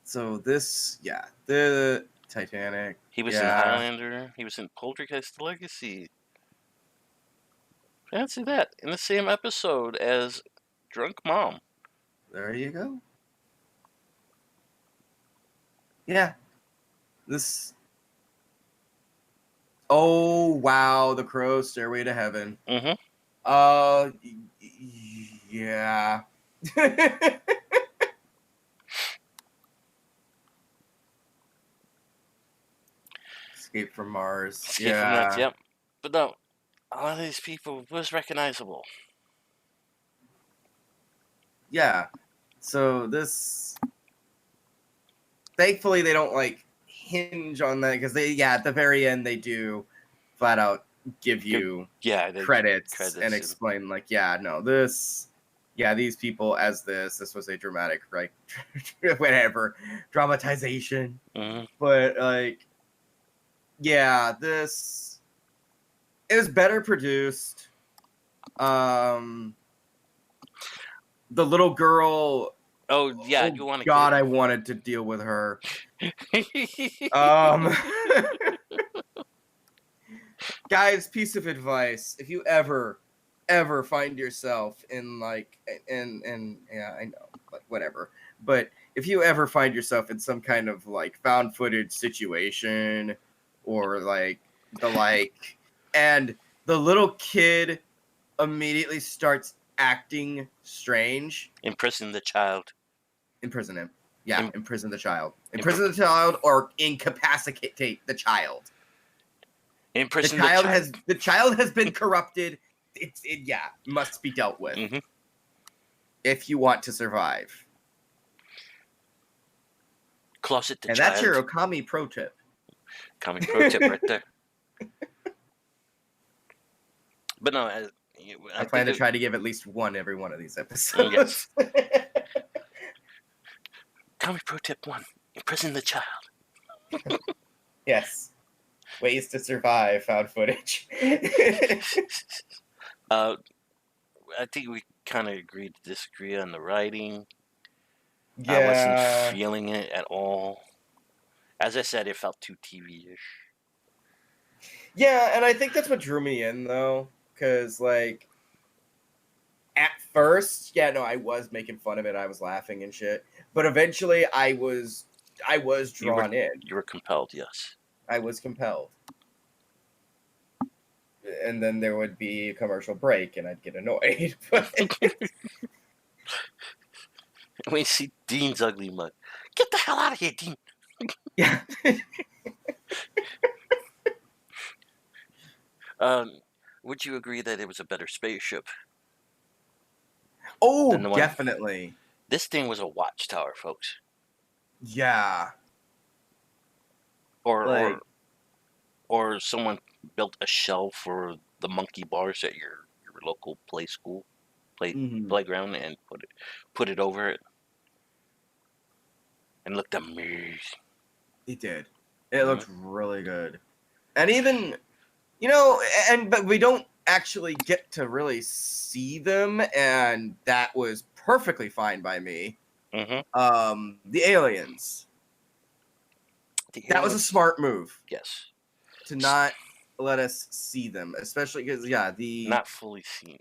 so this, yeah, the Titanic. He was in Highlander. He was in Poltergeist Legacy. Fancy that. In the same episode as Drunk Mom. There you go. Yeah. This. Oh, wow. The Crow, Stairway to Heaven. Mm-hmm. Yeah. Escape from Mars. Escape from that, Yeah. yep. But no, a lot of these people was recognizable. Yeah. So this, thankfully, they don't like hinge on that because at the very end they do flat out give you credits and explain like, these people as this was a dramatic, like, whatever dramatization. Mm-hmm. But like, this it was better produced. The little girl. Oh yeah, you want to? God, I wanted to deal with her. Guys, piece of advice: if you ever find yourself in like, and yeah, I know, like whatever, but if you ever find yourself in some kind of like found footage situation, or like and the little kid immediately starts acting strange, imprison the child. Imprison him. Yeah, imprison the child. Imprison the child or incapacitate the child. Imprison the child has been corrupted. It must be dealt with. Mm-hmm. If you want to survive. Closet the and child. And that's your Ookami pro tip. Ookami pro tip right there. But no, I plan to try to give at least one every one of these episodes. Yes. Ookami pro tip 1: imprison the child. Yes. Ways to survive found footage. I think we kind of agreed to disagree on the writing. Yeah. I wasn't feeling it at all. As I said, it felt too TV-ish. Yeah, and I think that's what drew me in, though. Because, like, at first, I was making fun of it. I was laughing and shit. But eventually, I was drawn in. You were compelled, yes. I was compelled. And then there would be a commercial break, and I'd get annoyed. We see Dean's ugly mug. Get the hell out of here, Dean! Yeah. Would you agree that it was a better spaceship? Oh, definitely. This thing was a watchtower, folks. Yeah. Or someone built a shell for the monkey bars at your local playground and put it over it. And looked amazing. It did. It looked really good. And even, but we don't actually get to really see them, and that was perfectly fine by me. Mm-hmm. The aliens. That was a smart move. Yes. To not let us see them, especially because, not fully seen.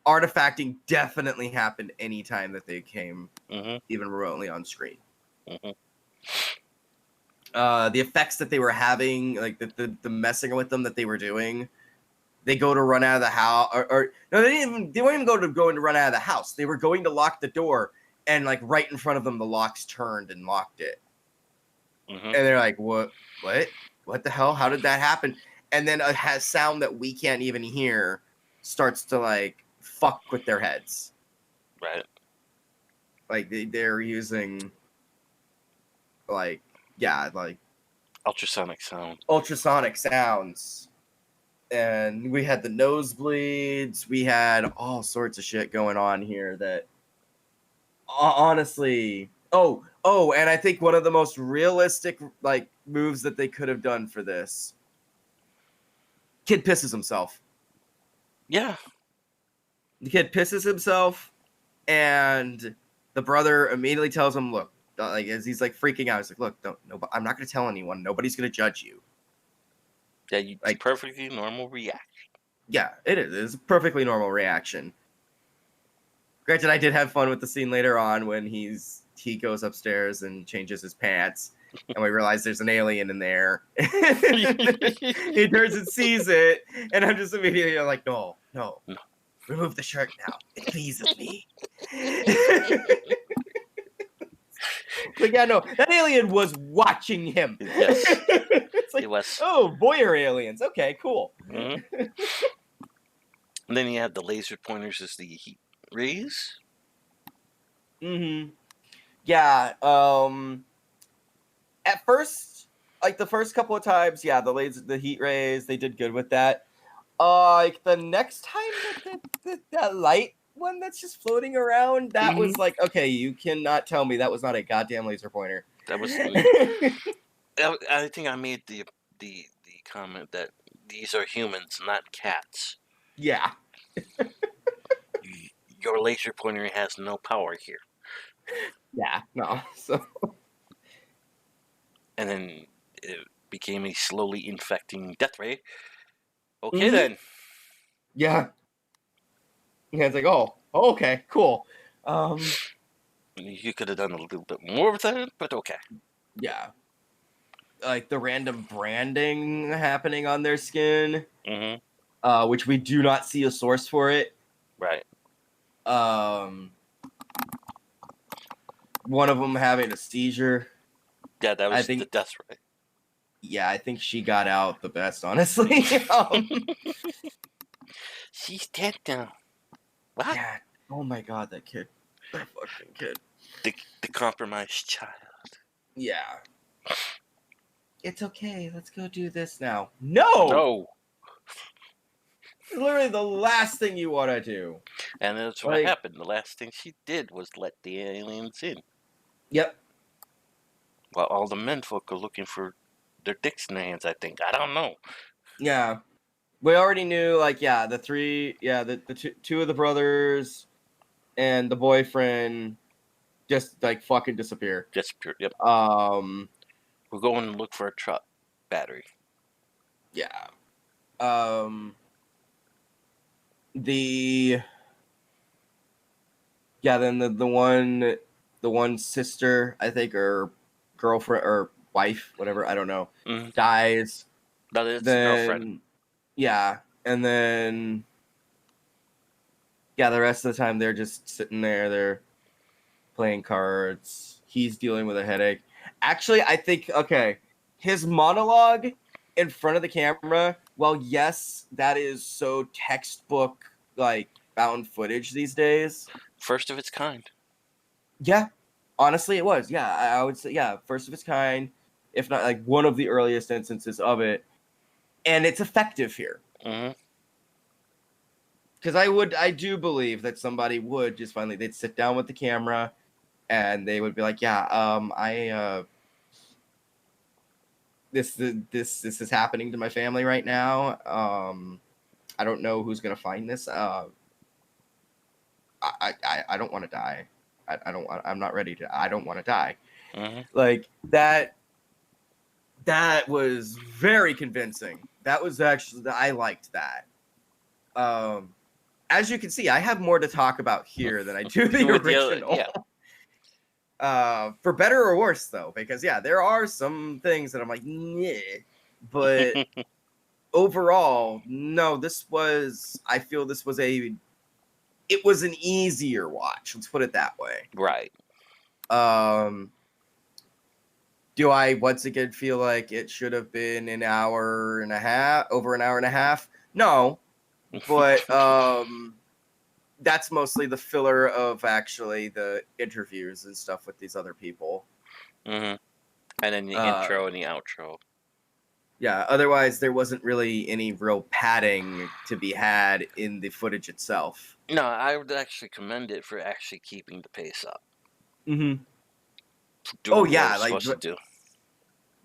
Artifacting definitely happened anytime that they came, mm-hmm. even remotely on screen. Mm-hmm. The effects that they were having, like the messing with them that they were doing. They go to run out of the house, or no, they weren't even going to run out of the house. They were going to lock the door, and like right in front of them, the locks turned and locked it. Mm-hmm. And they're like, what the hell? How did that happen? And then a sound that we can't even hear starts to like fuck with their heads. Right. Like they're using like ultrasonic sounds. And we had the nosebleeds. We had all sorts of shit going on here that honestly. Oh, and I think one of the most realistic like moves that they could have done for this. Kid pisses himself. Yeah. The kid pisses himself, and the brother immediately tells him, "Look," like as he's like freaking out, he's like, "Look, I'm not going to tell anyone. Nobody's going to judge you." Yeah, like perfectly normal reaction. Yeah, it is. It's a perfectly normal reaction. Granted, I did have fun with the scene later on when he goes upstairs and changes his pants, and we realize there's an alien in there. He turns and sees it, and I'm just immediately like, no. Remove the shirt now. It pleases me. Like, yeah, no, that alien was watching him. Yes. It's like, It was. oh, voyeur aliens. Okay, cool. Mhm. And then you had the laser pointers as the heat rays. Mm-hmm. Yeah. At first, like the first couple of times, yeah, the heat rays, they did good with that. Like the next time that light one that's just floating around, that was like, okay, you cannot tell me that was not a goddamn laser pointer. That was. I think I made the comment that these are humans, not cats. Yeah. Your laser pointer has no power here. Yeah. No. So. And then it became a slowly infecting death ray. Okay, then. Yeah. Yeah, it's like, oh, okay, cool. You could have done a little bit more with that, but okay. Yeah. Like the random branding happening on their skin, which we do not see a source for it. Right. One of them having a seizure. Yeah, that was the death ray. Yeah, I think she got out the best, honestly. She's dead now. What? Yeah. Oh my god, that kid. That fucking kid. The compromised child. Yeah. It's okay. Let's go do this now. No! It's literally the last thing you want to do. And that's what happened. The last thing she did was let the aliens in. Yep. While all the menfolk are looking for their dicks in their hands, I think. I don't know. Yeah. We already knew, like, yeah, the two of the brothers and the boyfriend just, like, fucking disappear. Disappear, yep. We're going to look for a truck battery. Yeah. Then the one sister, I think, or girlfriend or wife, whatever, I don't know, dies. That is girlfriend. Yeah, and then the rest of the time they're just sitting there, they're playing cards. He's dealing with a headache. Actually, I think, okay, his monologue in front of the camera, well, yes, that is so textbook, like, found footage these days. First of its kind. Yeah, honestly, it was. Yeah, I would say, yeah, first of its kind, if not, like, one of the earliest instances of it. And it's effective here. Because I do believe that somebody would just finally, they'd sit down with the camera and they would be like, yeah, this is happening to my family right now. I don't know who's gonna find this. I don't want to die. I'm not ready to. I don't want to die. Like that was very convincing. That was actually, I liked that. As you can see, I have more to talk about here than I do the original. For better or worse, though, because yeah, there are some things that I'm like, yeah, but overall, no. I feel this was an easier watch. Let's put it that way. Right. Do I once again feel like it should have been over an hour and a half? No, but that's mostly the filler of actually the interviews and stuff with these other people. And then the intro and the outro. Yeah, otherwise there wasn't really any real padding to be had in the footage itself. No, I would actually commend it for actually keeping the pace up. Oh yeah, like supposed to do.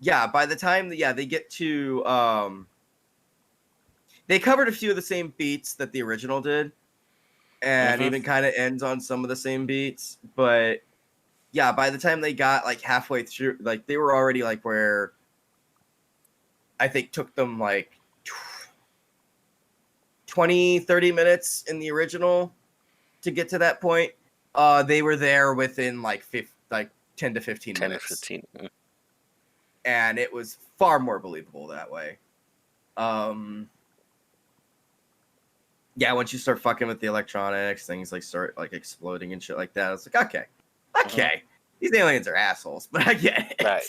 Yeah, by the time they get to they covered a few of the same beats that the original did, and even kind of ends on some of the same beats, but yeah, by the time they got like halfway through, like they were already like where I think took them like 20-30 minutes in the original to get to that point. They were there within like 10 to 15 minutes. 10 to 15. And it was far more believable that way. Yeah, once you start fucking with the electronics, things like start like exploding and shit like that. It's like, okay, these aliens are assholes, but I get it. Right.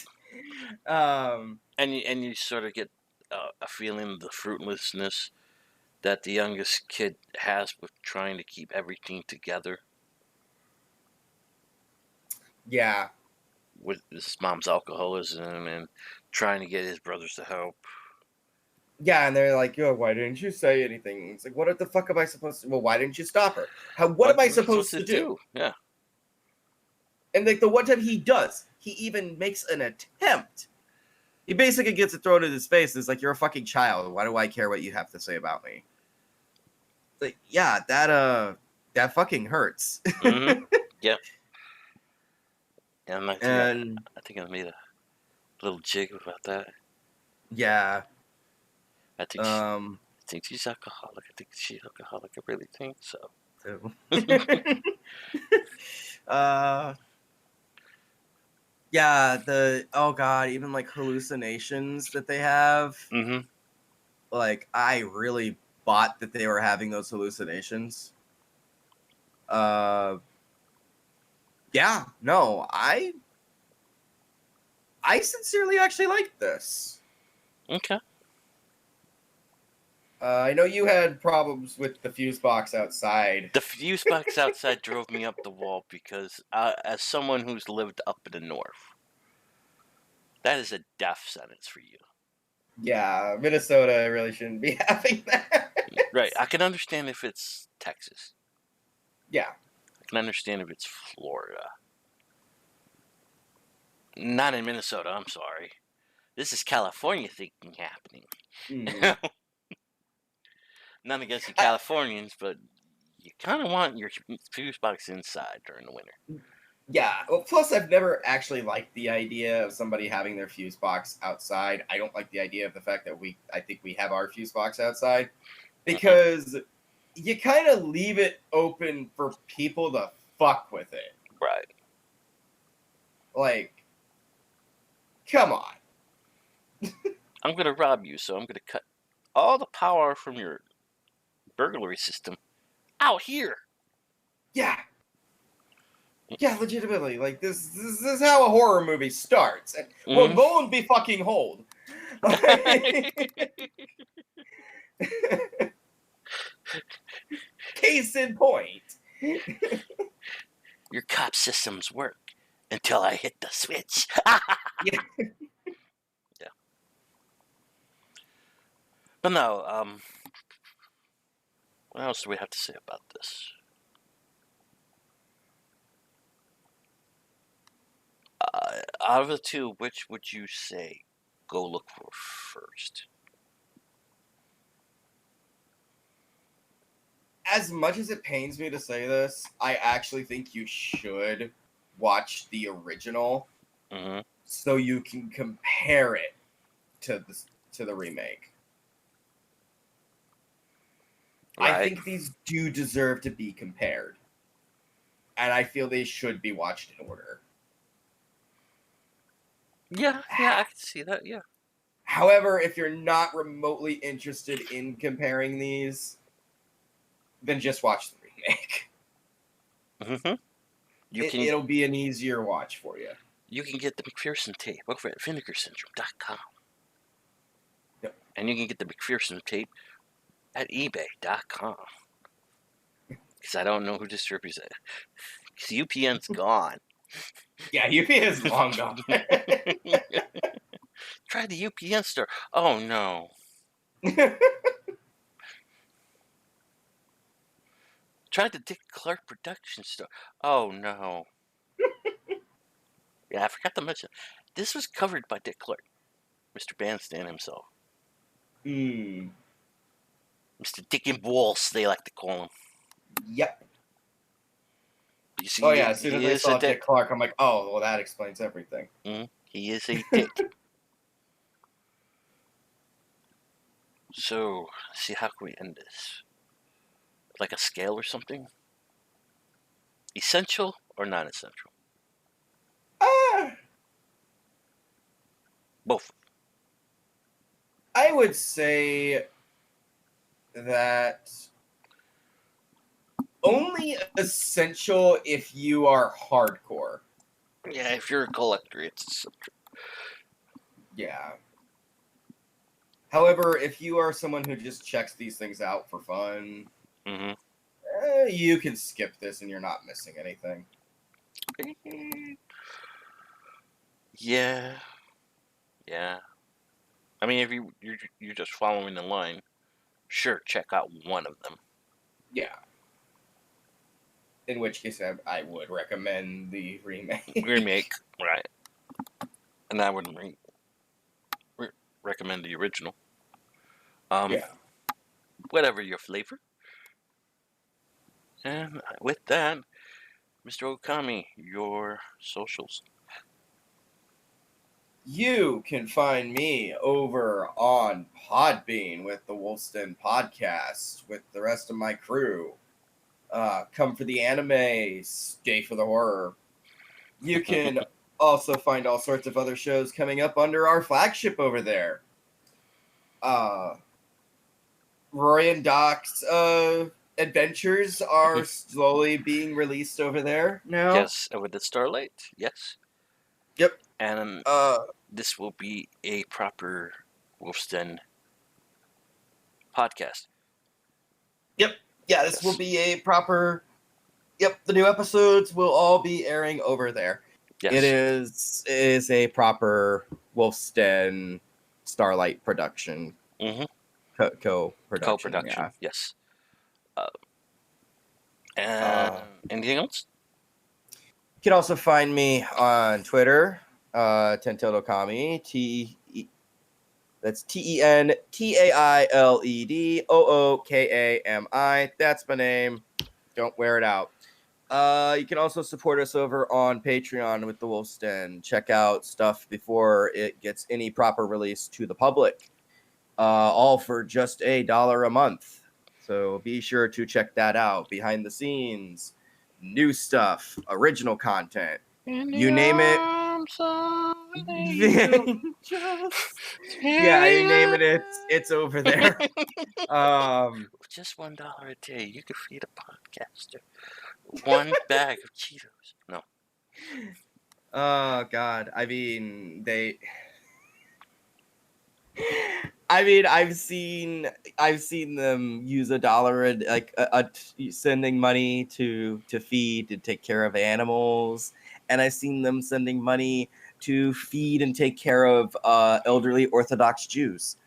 Um, And you sort of get a feeling of the fruitlessness that the youngest kid has with trying to keep everything together yeah, with his mom's alcoholism and trying to get his brothers to help. yeah, and they're like, "Yo, why didn't you say anything?" It's like, "What the fuck am I supposed to? Well, why didn't you stop her? What am I What are you supposed to do?" Yeah. And like the one time he does, he even makes an attempt. He basically gets it thrown in his face. And it's like, "You're a fucking child. Why do I care what you have to say about me?" It's like, yeah, that fucking hurts. Mm-hmm. Yeah. And And I think I made a little jig about that. yeah, I think I think she's alcoholic. I think she's alcoholic. I really think so. so. uh, yeah, oh god, even like hallucinations that they have. Mm-hmm. Like, I really bought that they were having those hallucinations. Yeah, no, I sincerely actually like this. Okay. I know you had problems with the fuse box outside. The fuse box outside drove me up the wall because, as someone who's lived up in the north, that is a death sentence for you. Yeah, Minnesota really shouldn't be having that. Right. I can understand if it's Texas. Yeah. I can understand if it's Florida. Not in Minnesota, I'm sorry. This is California thinking happening. Mm. Not against the I, Californians, but you kind of want your fuse box inside during the winter. yeah. Well, plus I've never actually liked the idea of somebody having their fuse box outside. I don't like the idea of the fact that I think we have our fuse box outside because you kind of leave it open for people to fuck with it. Right. Like, come on. I'm going to rob you, so I'm going to cut all the power from your burglary system out here. Yeah. Yeah, legitimately. Like, this is how a horror movie starts. And, well, lo and be fucking hold. Case in point. Your cop systems work until I hit the switch. Yeah. Yeah. But no, what else do we have to say about this? Out of the two, which would you say go look for first? As much as it pains me to say this, I actually think you should watch the original so you can compare it to the remake. Right. I think these do deserve to be compared. And I feel they should be watched in order. Yeah, I can see that, yeah. However, if you're not remotely interested in comparing these, then just watch the remake. It'll be an easier watch for you. You can get the McPherson Tape over at vinegarsyndrome.com. Yep. And you can get the McPherson Tape at ebay.com. Because I don't know who distributes it. Because UPN's gone. Yeah, UPN is long gone. Try the UPN store. Oh, no. Try the Dick Clark production store. Oh, no. Yeah, I forgot to mention. This was covered by Dick Clark. Mr. Bandstand himself. Mr. Dick and Balls, they like to call him. Yep. You see, oh, yeah, as soon as I saw Dick Clark, I'm like, oh, well, that explains everything. He is a dick. So, let's see, how can we end this? Like a scale or something? Essential or non-essential? Both. I would say that only essential if you are hardcore. Yeah, if you're a collector, it's Yeah. However, if you are someone who just checks these things out for fun, mm-hmm. you can skip this and you're not missing anything. Yeah. Yeah. I mean, if you're just following the line, sure, check out one of them. Yeah. In which case, I would recommend the remake. Remake, right? And I wouldn't recommend the original. Yeah. Whatever your flavor. And with that, Mr. Ookami, your socials. You can find me over on Podbean with the Wolfston podcast with the rest of my crew. Come for the anime, stay for the horror. You can also find all sorts of other shows coming up under our flagship over there. Roy and Doc's adventures are slowly being released over there now. Yes, with the Starlight. Yes. Yep. And this will be a proper Wolfston podcast. Yep. Yeah, this will be a proper. Yep, the new episodes will all be airing over there. Yes. It is a proper Wolfston Starlight production. Mm-hmm. Co-production. Yeah. Yes. And anything else? You can also find me on Twitter, Tentold Ookami. That's TENTAILEDOOKAMI. That's my name. Don't wear it out. You can also support us over on Patreon with the Wolfston. Check out stuff before it gets any proper release to the public. All for just $1 a month. So be sure to check that out. Behind the scenes, new stuff, original content. You name it. Yeah, you name it, it's over there. Just $1 a day, you could feed a podcaster one bag of Cheetos. No. Oh God, I mean I've seen them use $1 and like sending money to feed and take care of animals, and I've seen them sending money to feed and take care of elderly Orthodox Jews.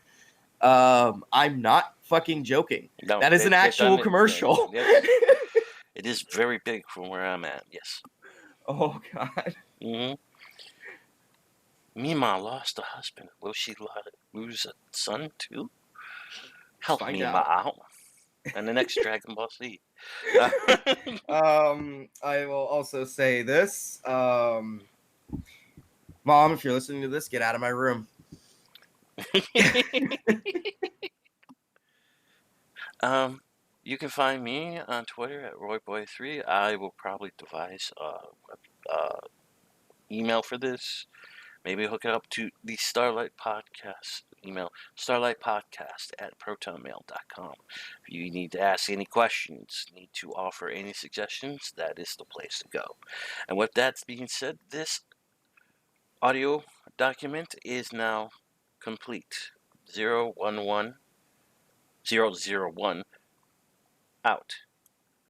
I'm not fucking joking. No, that is an actual commercial. It is very big from where I'm at. Yes. Oh God. Mm-hmm. Mima lost a husband. Will she lose a son too? Help Mima out. And the next Dragon Ball Z. I will also say this. Mom, if you're listening to this, get out of my room. You can find me on Twitter at RoyBoy3. I will probably devise email for this. Maybe hook it up to the Starlight Podcast email, starlightpodcast@protonmail.com. If you need to ask any questions, need to offer any suggestions, that is the place to go. And with that being said, this audio document is now complete. 011 001 out.